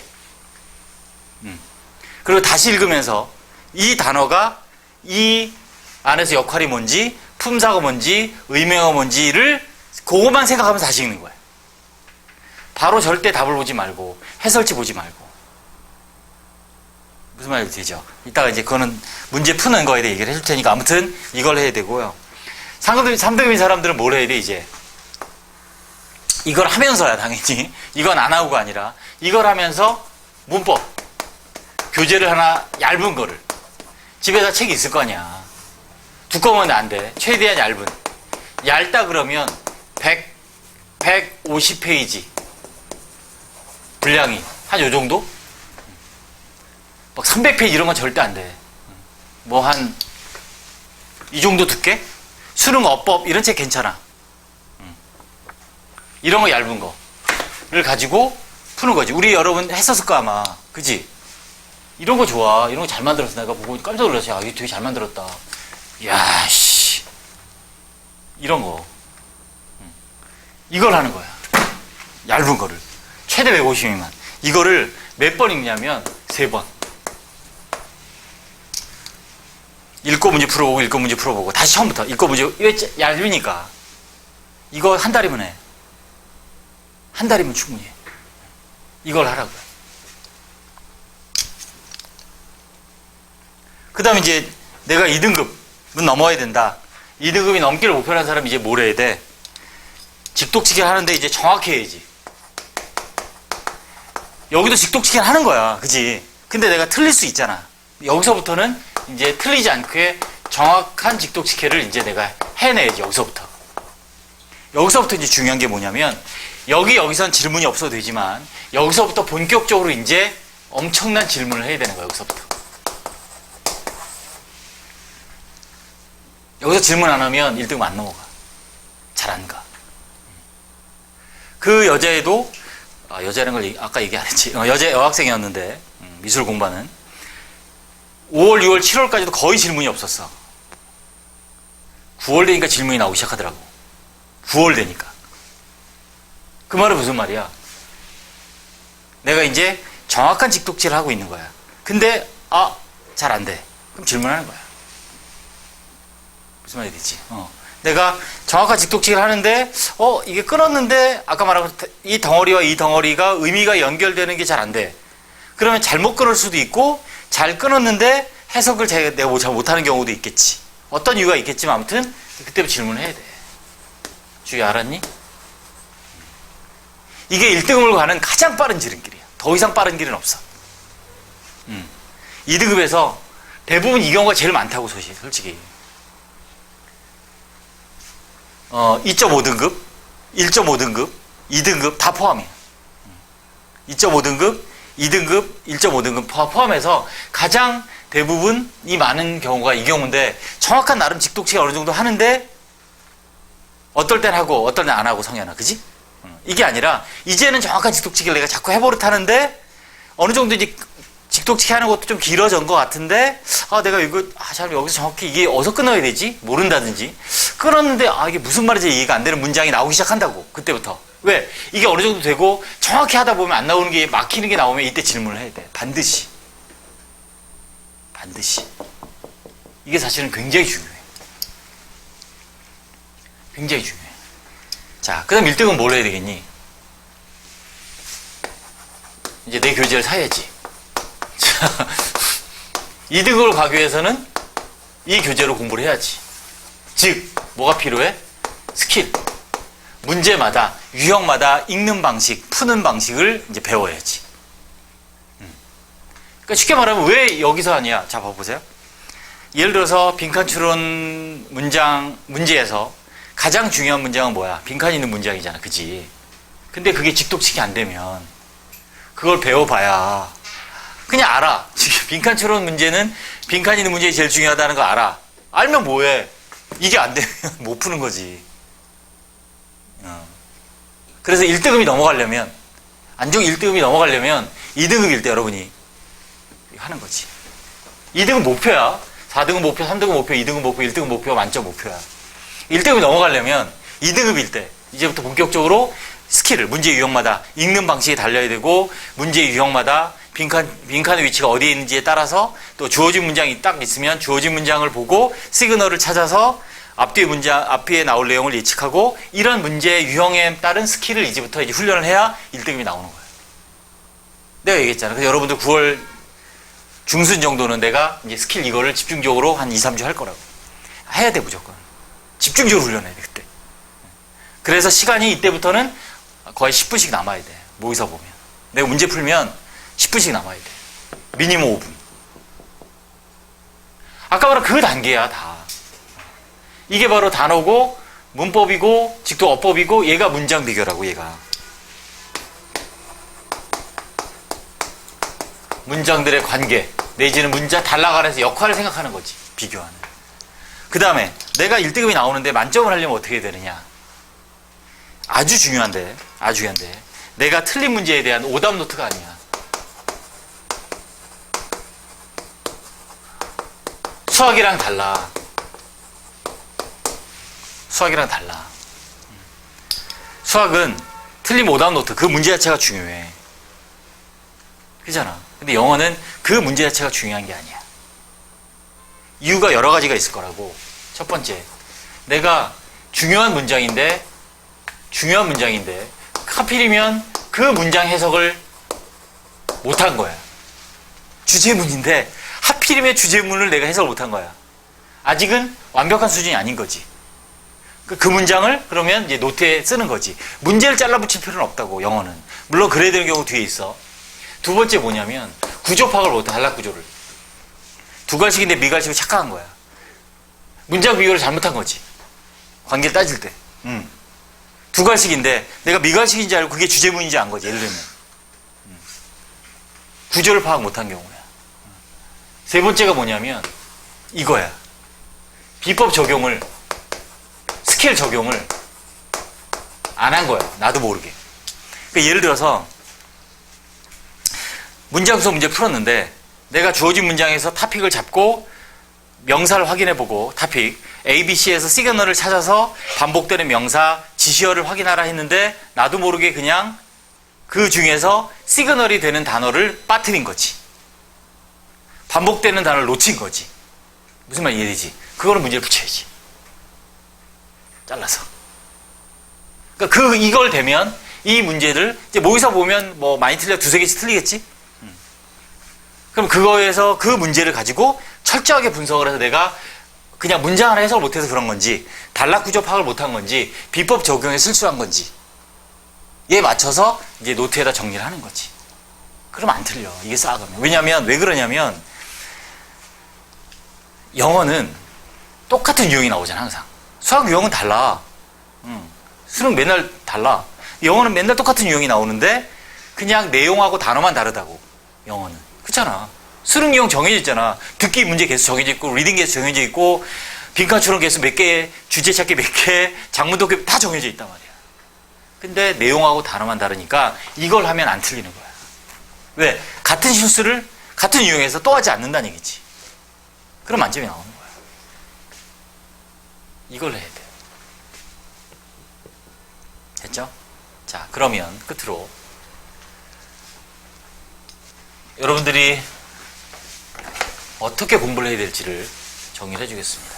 그리고 다시 읽으면서 이 단어가 이 안에서 역할이 뭔지, 품사가 뭔지, 의미가 뭔지를 그것만 생각하면서 다시 읽는 거야. 바로 절대 답을 보지 말고 해설지 보지 말고. 무슨 말인지 되죠? 이따가 이제 그거는 문제 푸는 거에 대해 얘기를 해줄 테니까 아무튼 이걸 해야 되고요. 3등급인 사람들은 뭘 해야 돼 이제? 이걸 하면서야 당연히. 이건 안 하고가 아니라 이걸 하면서 문법 교재를 하나 얇은 거를 집에다 책이 있을 거 아니야. 두꺼우면 안 돼. 최대한 얇은. 얇다 그러면 150페이지 분량이 한 요 정도? 막 300페이지 이런 건 절대 안 돼. 뭐 한 이 정도 두께? 수능 어법 이런 책 괜찮아. 이런 거 얇은 거를 가지고 푸는 거지. 우리 여러분 했었을 거 아마. 그지? 이런 거 좋아. 이런 거 잘 만들었어. 내가 보고 깜짝 놀랐어. 야, 이거 되게 잘 만들었다. 야, 씨. 이런 거. 이걸 하는 거야. 얇은 거를. 최대 150미만. 이거를 몇 번 읽냐면 3번. 읽고 문제 풀어보고 읽고 문제 풀어보고 다시 처음부터 읽고 문제. 왜 얇으니까. 이거 한 달이면 해. 한 달이면 충분히 해. 이걸 하라고요. 그 다음에 이제 내가 2등급은 넘어야 된다. 2등급이 넘기를 목표로 한 사람이 이제 뭘 해야 돼? 직독치기를 하는데 이제 정확히 해야지. 여기도 직독치기를 하는 거야. 그지? 근데 내가 틀릴 수 있잖아. 여기서부터는 이제 틀리지 않게 정확한 직독치기를 이제 내가 해내야지. 여기서부터. 여기서부터 이제 중요한 게 뭐냐면 여기선 질문이 없어도 되지만 여기서부터 본격적으로 이제 엄청난 질문을 해야 되는 거야. 여기서부터. 여기서 질문 안 하면 1등 안 넘어가. 잘 안 가. 그 여자애도 여자라는 걸 아까 얘기 안 했지. 여자 여학생이었는데 미술 공부하는 5월, 6월, 7월까지도 거의 질문이 없었어. 9월 되니까 질문이 나오기 시작하더라고. 9월 되니까. 그 말은 무슨 말이야? 내가 이제 정확한 직독치를 하고 있는 거야. 근데 잘 안 돼. 그럼 질문하는 거야. 무슨 말이 되지? 내가 정확한 직독치기를 하는데 이게 끊었는데 아까 말한 이 덩어리와 이 덩어리가 의미가 연결되는 게 잘 안 돼. 그러면 잘못 끊을 수도 있고 잘 끊었는데 해석을 내가 잘 못하는 경우도 있겠지. 어떤 이유가 있겠지만 아무튼 그때부터 질문을 해야 돼. 주희 알았니? 이게 1등급을 가는 가장 빠른 지름길이야. 더 이상 빠른 길은 없어. 2등급에서 대부분 이 경우가 제일 많다고 솔직히. 2.5등급, 1.5등급, 2등급 다 포함이에요. 2.5등급, 2등급, 1.5등급 포함해서 가장 대부분이 많은 경우가 이 경우인데 정확한 나름 직독치기 어느 정도 하는데 어떨 땐 하고 어떨 땐 안 하고 성현아. 그지? 이게 아니라 이제는 정확한 직독치기를 내가 자꾸 해버릇하는데 어느 정도 이제 직독치기 하는 것도 좀 길어진 것 같은데 내가 이거 잘 여기서 정확히 이게 어디서 끊어야 되지? 모른다든지 끊었는데 이게 무슨 말인지 이해가 안 되는 문장이 나오기 시작한다고. 그때부터. 왜? 이게 어느 정도 되고 정확히 하다 보면 안 나오는 게 막히는 게 나오면 이때 질문을 해야 돼. 반드시. 이게 사실은 굉장히 중요해. 굉장히 중요해. 자, 그 다음 1등은 뭘 해야 되겠니? 이제 내 교재를 사야지. 자, 2등급을 가기 위해서는 이 교재로 공부를 해야지. 즉, 뭐가 필요해? 스킬. 문제마다, 유형마다 읽는 방식, 푸는 방식을 이제 배워야지. 그러니까 쉽게 말하면 왜 여기서 하냐? 자, 봐보세요. 예를 들어서 빈칸 추론 문제에서 가장 중요한 문장은 뭐야? 빈칸 있는 문장이잖아. 그지? 근데 그게 직독치기 안 되면 그걸 배워봐야 그냥 알아. 빈칸 추론 문제는 빈칸 있는 문제가 제일 중요하다는 거 알아. 알면 뭐해? 이게 안 되면 못 푸는 거지. 그래서 1등급이 넘어가려면 안중 1등급이 넘어가려면 2등급일 때 여러분이 하는 거지. 2등급 목표야. 4등급 목표, 3등급 목표, 2등급 목표, 1등급 목표, 만점 목표야. 1등급이 넘어가려면 2등급일 때 이제부터 본격적으로 스킬을 문제 유형마다 읽는 방식이 달려야 되고 문제 유형마다 빈칸의 위치가 어디에 있는지에 따라서 또 주어진 문장이 딱 있으면 주어진 문장을 보고 시그널을 찾아서 앞뒤에 앞뒤에 나올 내용을 예측하고 이런 문제의 유형에 따른 스킬을 이제부터 이제 훈련을 해야 1등급이 나오는 거예요. 내가 얘기했잖아. 그래서 여러분들 9월 중순 정도는 내가 이제 스킬 이거를 집중적으로 한 2, 3주 할 거라고. 해야 돼, 무조건. 집중적으로 훈련해야 돼, 그때. 그래서 시간이 이때부터는 거의 10분씩 남아야 돼. 모의사 보면. 내가 문제 풀면 10분씩 남아야 돼. 미니멈 5분. 아까 말한 그 단계야, 다. 이게 바로 단어고, 문법이고, 직도 어법이고, 얘가 문장 비교라고, 얘가. 문장들의 관계, 내지는 문장 단락안에서 역할을 생각하는 거지. 비교하는. 그 다음에, 내가 1등급이 나오는데 만점을 하려면 어떻게 해야 되느냐. 아주 중요한데, 내가 틀린 문제에 대한 오답 노트가 아니야. 수학이랑 달라. 수학은 틀린 오답 노트, 그 문제 자체가 중요해. 그잖아. 근데 영어는 그 문제 자체가 중요한 게 아니야. 이유가 여러 가지가 있을 거라고. 첫 번째, 내가 중요한 문장인데 하필이면 그 문장 해석을 못한 거야. 주제문인데 하필이면 주제문을 내가 해석을 못한 거야. 아직은 완벽한 수준이 아닌 거지. 그 문장을 그러면 이제 노트에 쓰는 거지. 문제를 잘라 붙일 필요는 없다고, 영어는. 물론 그래야 되는 경우 뒤에 있어. 두 번째 뭐냐면 구조 파악을 못해. 단락 구조를. 두갈식인데 미갈식으로 착각한 거야. 문장 비교를 잘못한 거지. 관계를 따질 때. 두갈식인데 내가 미갈식인지 알고 그게 주제문인지 안 거지. 예를 들면 구조를 파악 못한 경우야. 세 번째가 뭐냐면 이거야. 비법 적용을, 스킬 적용을 안 한 거야. 나도 모르게. 그러니까 예를 들어서 문장 구성 문제 풀었는데 내가 주어진 문장에서 토픽을 잡고 명사를 확인해보고 토픽 ABC에서 시그널을 찾아서 반복되는 명사 지시어를 확인하라 했는데 나도 모르게 그냥 그 중에서 시그널이 되는 단어를 빠뜨린 거지. 반복되는 단어를 놓친 거지. 무슨 말 이해되지? 그거는 문제를 붙여야지. 잘라서. 그러니까 이걸 되면 이 문제를 이제 모의사 보면 뭐 많이 틀려 두세 개씩 틀리겠지? 그럼 그거에서 그 문제를 가지고 철저하게 분석을 해서 내가 그냥 문장 하나 해석을 못해서 그런 건지 단락 구조 파악을 못한 건지 비법 적용에 실수한 건지 얘에 맞춰서 이제 노트에다 정리를 하는 거지. 그럼 안 틀려. 이게 쌓아가면. 왜냐면 왜 그러냐면 영어는 똑같은 유형이 나오잖아 항상. 수학 유형은 달라. 수능 맨날 달라. 영어는 맨날 똑같은 유형이 나오는데 그냥 내용하고 단어만 다르다고. 영어는. 그렇잖아. 수능 유형 정해져 있잖아. 듣기 문제 개수 정해져 있고 리딩 개수 정해져 있고 빈칸추론 개수 몇 개, 주제 찾기 몇 개, 장문도 다 정해져 있단 말이야. 근데 내용하고 단어만 다르니까 이걸 하면 안 틀리는 거야. 왜? 같은 실수를 같은 유형에서 또 하지 않는다는 얘기지. 그럼 만점이 나오는 거야. 이걸 해야 돼. 됐죠? 자, 그러면 끝으로 여러분들이 어떻게 공부를 해야 될지를 정의를 해주겠습니다.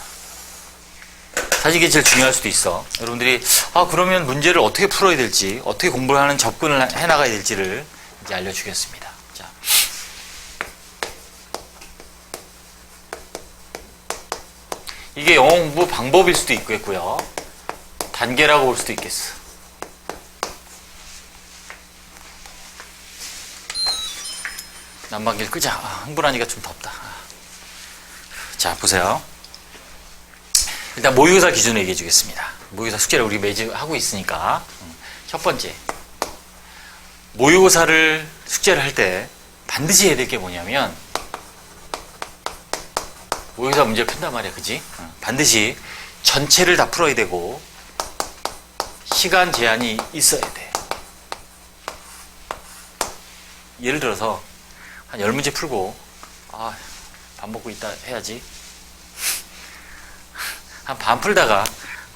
사실 이게 제일 중요할 수도 있어. 여러분들이 그러면 문제를 어떻게 풀어야 될지, 어떻게 공부를 하는 접근을 해나가야 될지를 이제 알려주겠습니다. 자, 이게 영어 공부 방법일 수도 있겠고요. 단계라고 볼 수도 있겠어. 난방기를 끄자. 흥분하니까 좀 덥다. 자, 보세요. 일단 모의고사 기준으로 얘기해 주겠습니다. 모의고사 숙제를 우리 매주 하고 있으니까. 첫 번째, 모의고사를 숙제를 할 때 반드시 해야 될 게 뭐냐면 모의고사 문제를 푼단 말이야. 그지? 반드시 전체를 다 풀어야 되고 시간 제한이 있어야 돼. 예를 들어서 한 10문제 풀고 밥 먹고 있다 해야지. 한 반 풀다가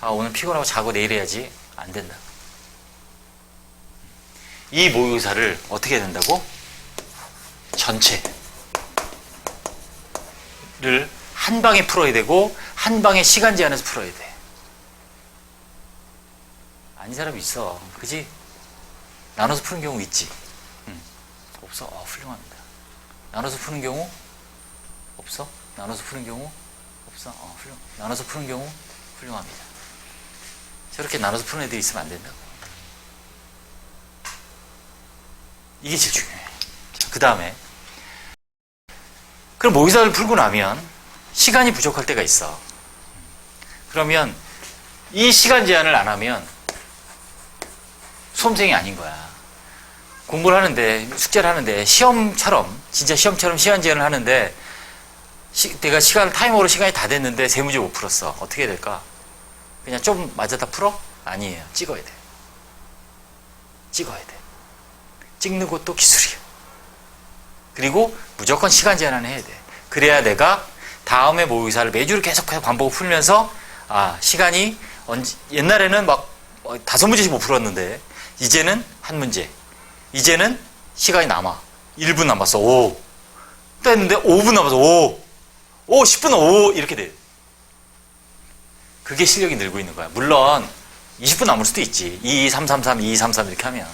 오늘 피곤하고 자고 내일 해야지. 안 된다. 이 모의고사를 어떻게 해야 된다고? 전체를 한 방에 풀어야 되고 한 방에 시간 제한에서 풀어야 돼. 아닌 사람이 있어. 그지? 나눠서 푸는 경우 있지? 없어? 훌륭합니다. 나눠서 푸는 경우? 없어? 나눠서 푸는 경우? 없어? 나눠서 푸는 경우? 훌륭합니다. 저렇게 나눠서 푸는 애들이 있으면 안 된다고. 이게 제일 중요해. 그 다음에 그럼 모의사를 풀고 나면 시간이 부족할 때가 있어. 그러면 이 시간 제한을 안 하면 수험생이 아닌 거야. 공부를 하는데, 숙제를 하는데, 시험처럼, 진짜 시험처럼 시간 제한을 하는데, 내가 타이머로 시간이 다 됐는데, 세 문제 못 풀었어. 어떻게 해야 될까? 그냥 좀 맞아다 풀어? 아니에요. 찍어야 돼. 찍어야 돼. 찍는 것도 기술이야. 그리고 무조건 시간 제한을 해야 돼. 그래야 내가 다음에 모의사를 매주 계속해서 반복을 풀면서, 시간이, 옛날에는 막 5문제씩 못 풀었는데, 이제는 한 문제. 이제는 시간이 남아. 1분 남았어. 5. 또 했는데 5분 남았어. 5. 10분 5. 이렇게 돼. 그게 실력이 늘고 있는 거야. 물론 20분 남을 수도 있지. 2, 3, 3, 3, 2, 3, 3 이렇게 하면.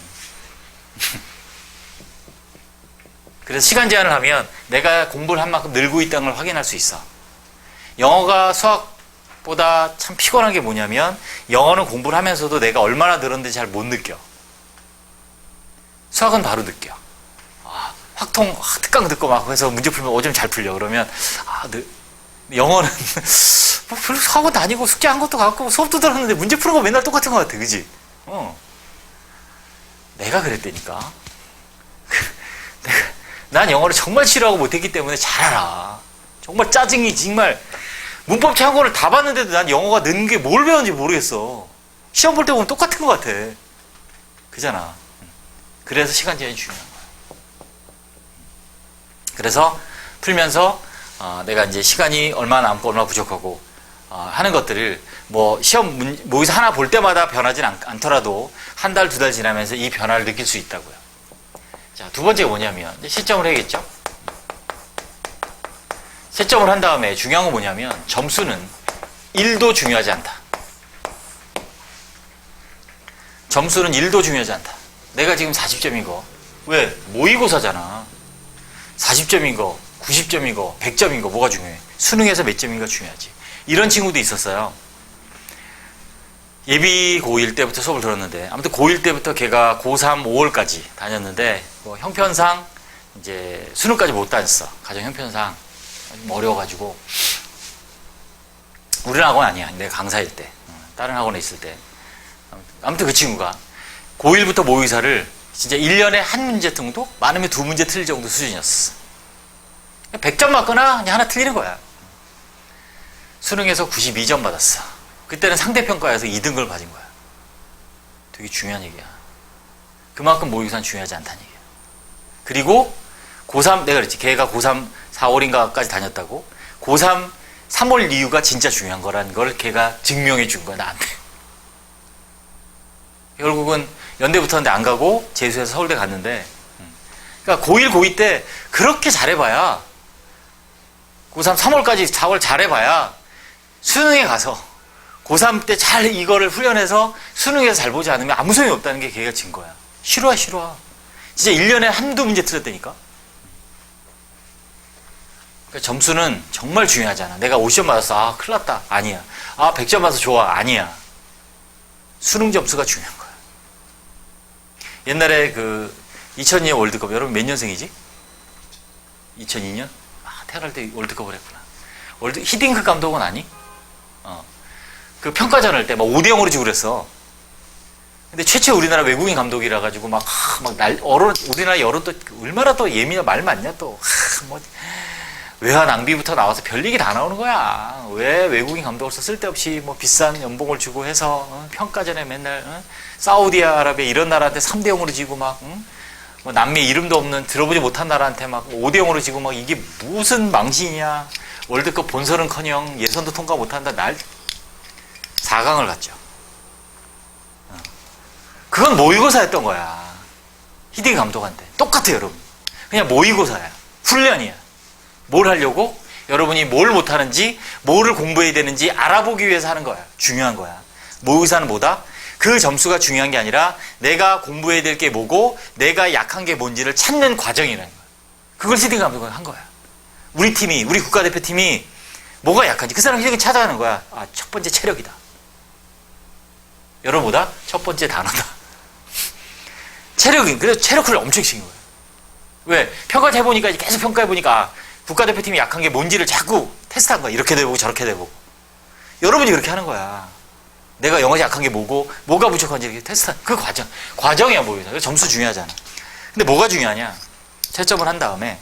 그래서 시간 제한을 하면 내가 공부를 한 만큼 늘고 있다는 걸 확인할 수 있어. 영어가 수학보다 참 피곤한 게 뭐냐면 영어는 공부를 하면서도 내가 얼마나 늘었는지 잘 못 느껴. 수학은 바로 느껴. 확통, 특강 듣고 막 해서 문제 풀면 좀 잘 풀려. 그러면, 영어는, 별로 학원 다니고 숙제한 것도 같고 수업도 들었는데 문제 푸는 거 맨날 똑같은 것 같아. 그지? 내가 그랬다니까. 난 영어를 정말 싫어하고 못했기 때문에 잘 알아. 정말 짜증이, 정말. 문법 참고를 다 봤는데도 난 영어가 는 게 뭘 배웠는지 모르겠어. 시험 볼 때 보면 똑같은 것 같아. 그잖아. 그래서 시간 제한이 중요한 거야. 그래서 풀면서 내가 이제 시간이 얼마나 남고 얼마나 부족하고 하는 것들을 뭐 시험 모의사 하나 볼 때마다 변하진 않더라도 한 달, 두 달 지나면서 이 변화를 느낄 수 있다고요. 자, 두 번째가 뭐냐면 이제 채점을 해야겠죠. 채점을 한 다음에 중요한 건 뭐냐면 점수는 1도 중요하지 않다. 점수는 1도 중요하지 않다. 내가 지금 40점인 거. 왜? 모의고사잖아. 40점인 거, 90점인 거, 100점인 거 뭐가 중요해? 수능에서 몇 점인가 중요하지. 이런 친구도 있었어요. 예비 고1 때부터 수업을 들었는데 아무튼 고1 때부터 걔가 고3 5월까지 다녔는데 뭐 형편상 이제 수능까지 못 다녔어. 가정 형편상 좀 어려워가지고 우리는 학원 아니야. 내가 강사일 때 다른 학원에 있을 때 아무튼 그 친구가 고1부터 모의사를 진짜 1년에 한 문제 정도? 많으면 2문제 틀릴 정도 수준이었어. 100점 맞거나 그냥 하나 틀리는 거야. 수능에서 92점 받았어. 그때는 상대평가에서 2등급을 받은 거야. 되게 중요한 얘기야. 그만큼 모의고사는 중요하지 않다는 얘기야. 그리고 고3, 내가 그랬지. 걔가 고3 4월인가까지 다녔다고. 고3 3월 이후가 진짜 중요한 거라는 걸 걔가 증명해 준 거야, 나한테. 결국은 연대 붙었는데 안 가고 재수해서 서울대 갔는데 그러니까 고1, 고2 때 그렇게 잘해봐야 고3 3월까지 4월 잘해봐야 수능에 가서 고3 때 잘 이거를 훈련해서 수능에서 잘 보지 않으면 아무 소용이 없다는 게 걔가 진 거야. 싫어. 진짜 1년에 한두 문제 틀렸다니까. 그러니까 점수는 정말 중요하잖아. 내가 50점 맞았어. 큰일 났다. 아니야. 100점 맞아서 좋아. 아니야. 수능 점수가 중요한 거야. 옛날에 2002년 월드컵, 여러분 몇 년생이지? 2002년? 태어날 때 월드컵을 했구나. 히딩크 감독은 아니? 그 평가전 할 때 막 5대0으로 지고 그랬어. 근데 최초의 우리나라 외국인 감독이라 가지고 우리나라 여론도 얼마나 또 예민해, 말 많냐 또. 외화 낭비부터 나와서 별 얘기 다 나오는 거야. 왜 외국인 감독으로서 쓸데없이 비싼 연봉을 주고 해서 평가전에 맨날 사우디아라비아 이런 나라한테 3대0으로 지고 남미 이름도 없는 들어보지 못한 나라한테 5대0으로 지고 이게 무슨 망신이냐. 월드컵 본선은커녕 예선도 통과 못한다. 4강을 갔죠. 그건 모의고사였던 거야. 히딩 감독한테. 똑같아요, 여러분. 그냥 모의고사야. 훈련이야. 뭘 하려고? 여러분이 뭘 못하는지, 뭐를 공부해야 되는지 알아보기 위해서 하는 거야. 중요한 거야. 모의고사는 뭐다? 그 점수가 중요한 게 아니라 내가 공부해야 될 게 뭐고 내가 약한 게 뭔지를 찾는 과정이라는 거야. 그걸 히딩 감독은 한 거야. 우리 팀이, 우리 국가대표팀이 뭐가 약한지 그 사람 히딩이 찾아가는 거야. 아, 첫 번째 체력이다. 여러분보다 첫 번째 단어다. 체력이, 그래서 체력을 엄청 신긴 거예요. 왜? 평가를 해보니까, 계속 평가해보니까, 아, 국가대표팀이 약한 게 뭔지를 자꾸 테스트한 거야. 이렇게 돼보고 저렇게 돼보고. 여러분이 그렇게 하는 거야. 내가 영어에 약한 게 뭐고, 뭐가 부족한지 이렇게 테스트한 그 과정. 과정이야, 뭐. 점수 중요하잖아. 근데 뭐가 중요하냐? 채점을 한 다음에,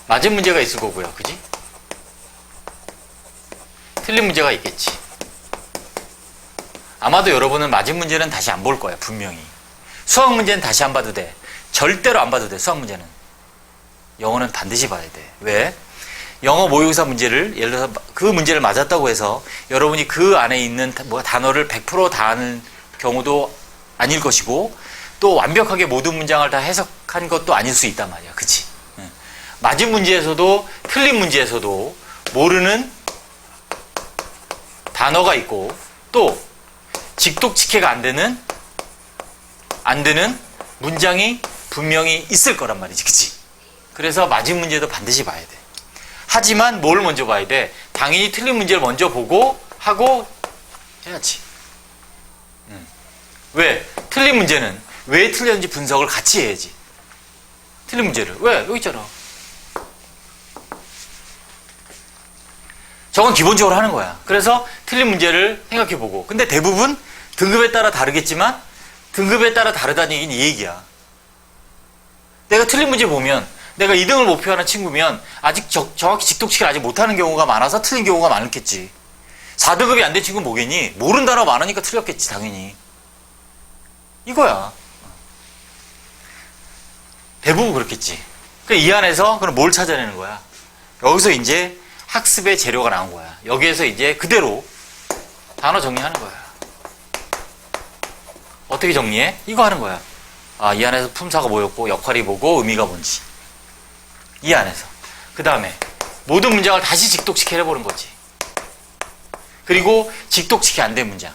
맞은 문제가 있을 거고요. 그지? 틀린 문제가 있겠지. 아마도 여러분은 맞은 문제는 다시 안 볼 거야, 분명히. 수학 문제는 다시 안 봐도 돼. 절대로 안 봐도 돼, 수학 문제는. 영어는 반드시 봐야 돼. 왜? 영어 모의고사 문제를, 예를 들어서 그 문제를 맞았다고 해서 여러분이 그 안에 있는 단어를 100% 다 아는 경우도 아닐 것이고, 또 완벽하게 모든 문장을 다 해석한 것도 아닐 수 있단 말이야. 그치? 맞은 문제에서도, 틀린 문제에서도 모르는 단어가 있고, 또 직독직해가 안 되는 문장이 분명히 있을 거란 말이지. 그치? 그래서 맞은 문제도 반드시 봐야 돼. 하지만 뭘 먼저 봐야 돼? 당연히 틀린 문제를 먼저 보고 하고 해야지. 왜? 틀린 문제는 왜 틀렸는지 분석을 같이 해야지. 틀린 문제를. 왜? 여기 있잖아. 저건 기본적으로 하는 거야. 그래서 틀린 문제를 생각해보고. 근데 대부분 등급에 따라 다르겠지만 등급에 따라 다르다는 얘기는 이 얘기야. 내가 틀린 문제 보면 내가 2등을 목표하는 친구면 아직 정확히 직독치기를 아직 못하는 경우가 많아서 틀린 경우가 많겠지. 4등급이 안 된 친구는 뭐겠니? 모르는 단어가 많으니까 틀렸겠지, 당연히. 이거야. 대부분 그렇겠지. 이 안에서 그럼 뭘 찾아내는 거야? 여기서 이제 학습의 재료가 나온 거야. 여기에서 이제 그대로 단어 정리하는 거야. 어떻게 정리해? 이거 하는 거야. 아, 이 안에서 품사가 뭐였고, 역할이 뭐고, 의미가 뭔지. 이 안에서. 그 다음에 모든 문장을 다시 직독시켜 해보는 거지. 그리고 직독시켜 안 된 문장.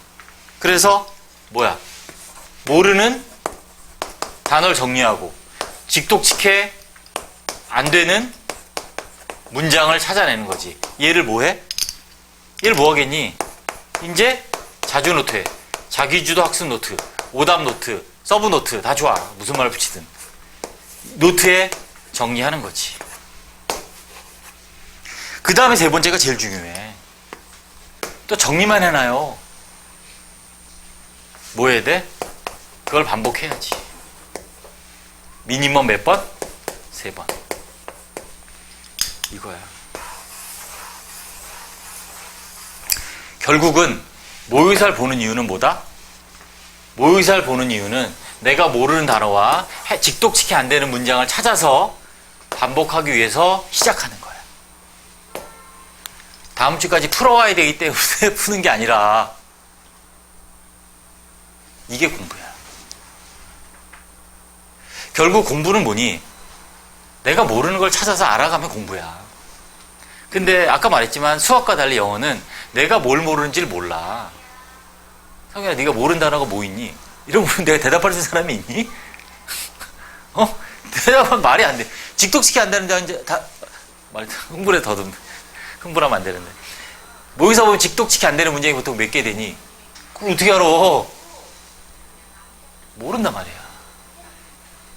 그래서 뭐야? 모르는 단어를 정리하고 직독시켜 안 되는 문장을 찾아내는 거지. 얘를 뭐 해? 얘를 뭐 하겠니? 이제 자주 노트에 자기주도 학습 노트, 오답 노트, 서브 노트 다 좋아. 무슨 말을 붙이든 노트에 정리하는 거지. 그 다음에 세 번째가 제일 중요해. 또 정리만 해놔요. 뭐 해야 돼? 그걸 반복해야지. 미니멈 몇 번? 3번. 이거야. 결국은 모의고사를 보는 이유는 뭐다? 모의고사를 보는 이유는 내가 모르는 단어와 직독시켜 안 되는 문장을 찾아서 반복하기 위해서 시작하는 거야. 다음 주까지 풀어와야 되기 때문에 푸는 게 아니라 이게 공부야. 결국 공부는 뭐니? 내가 모르는 걸 찾아서 알아가면 공부야. 근데 아까 말했지만 수학과 달리 영어는 내가 뭘 모르는지를 몰라. 성현아, 네가 모르는 단어가 뭐 있니? 이런 거 내가 대답할 수 있는 사람이 있니? 대답하면 말이 안 돼. 직독시켜 안 되는데 이제 다 흥분해 더듬. 흥분하면 안 되는데. 모의고사 보면 직독시켜 안 되는 문장이 보통 몇 개 되니? 그걸 어떻게 알아? 모른단 말이야.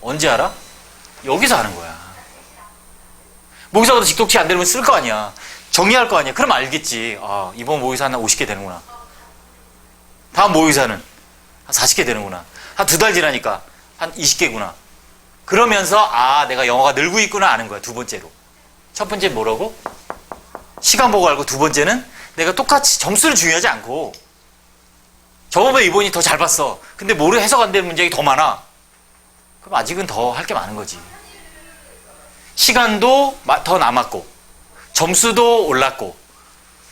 언제 알아? 여기서 하는 거야. 모의고사보다 직독시켜 안 되면 쓸 거 아니야. 정리할 거 아니야. 그럼 알겠지. 아, 이번 모의고사 한 50개 되는구나. 다음 모의고사는 한 40개 되는구나. 한 2달 지나니까 한 20개구나. 그러면서 아, 내가 영어가 늘고 있구나 아는 거야. 두 번째로. 첫 번째 뭐라고? 시간 보고 알고, 두 번째는 내가 똑같이 점수는 중요하지 않고 저번에 이번이 더 잘 봤어. 근데 모르 해석 안 되는 문제가 더 많아. 그럼 아직은 더 할 게 많은 거지. 시간도 더 남았고 점수도 올랐고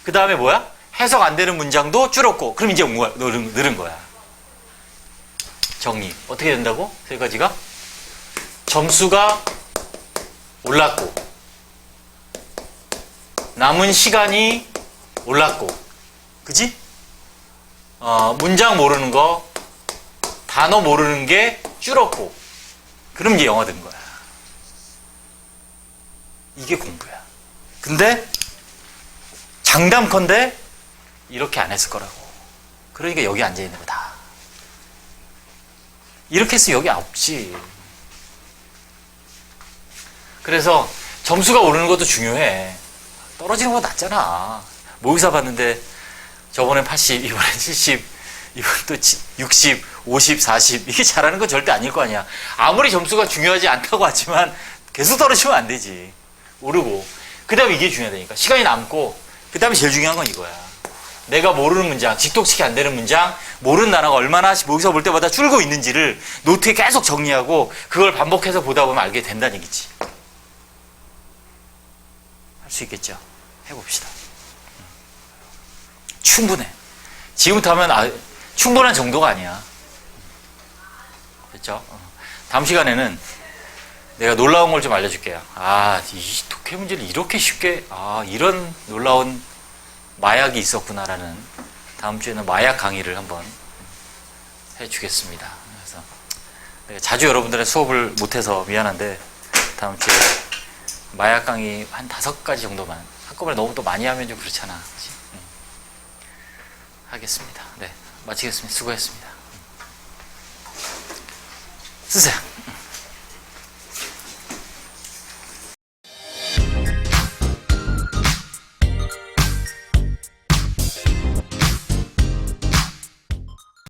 그 다음에 뭐야? 해석 안 되는 문장도 줄었고 그럼 이제 늘은 거야. 정리. 어떻게 된다고? 세 가지가? 점수가 올랐고 남은 시간이 올랐고 그지? 문장 모르는 거, 단어 모르는 게 줄었고, 그럼 이게 영어 된 거야. 이게 공부야. 근데 장담컨대 이렇게 안 했을 거라고. 그러니까 여기 앉아 있는 거다. 이렇게 해서 여기 없지. 그래서 점수가 오르는 것도 중요해. 떨어지는 거 낫잖아. 모의사 봤는데 저번엔 80, 이번엔 70, 이번 또 60, 50, 40 이게 잘하는 건 절대 아닐 거 아니야. 아무리 점수가 중요하지 않다고 하지만 계속 떨어지면 안 되지. 오르고. 그 다음에 이게 중요하다니까. 시간이 남고 그 다음에 제일 중요한 건 이거야. 내가 모르는 문장, 직독식이 안 되는 문장, 모르는 단어가 얼마나 모의사 볼 때마다 줄고 있는지를 노트에 계속 정리하고 그걸 반복해서 보다 보면 알게 된다는 얘기지. 할 수 있겠죠? 해봅시다. 충분해. 지금부터 하면 충분한 정도가 아니야. 됐죠? 다음 시간에는 내가 놀라운 걸 좀 알려줄게요. 이 독해 문제를 이렇게 쉽게, 이런 놀라운 마약이 있었구나라는 다음 주에는 마약 강의를 한번 해주겠습니다. 그래서 내가 자주 여러분들의 수업을 못해서 미안한데 다음 주에 마약 강의 한 5가지 정도만 한꺼번에 너무 또 많이 하면 좀 그렇잖아. 그치? 하겠습니다. 네, 마치겠습니다. 수고했습니다. 쓰세요.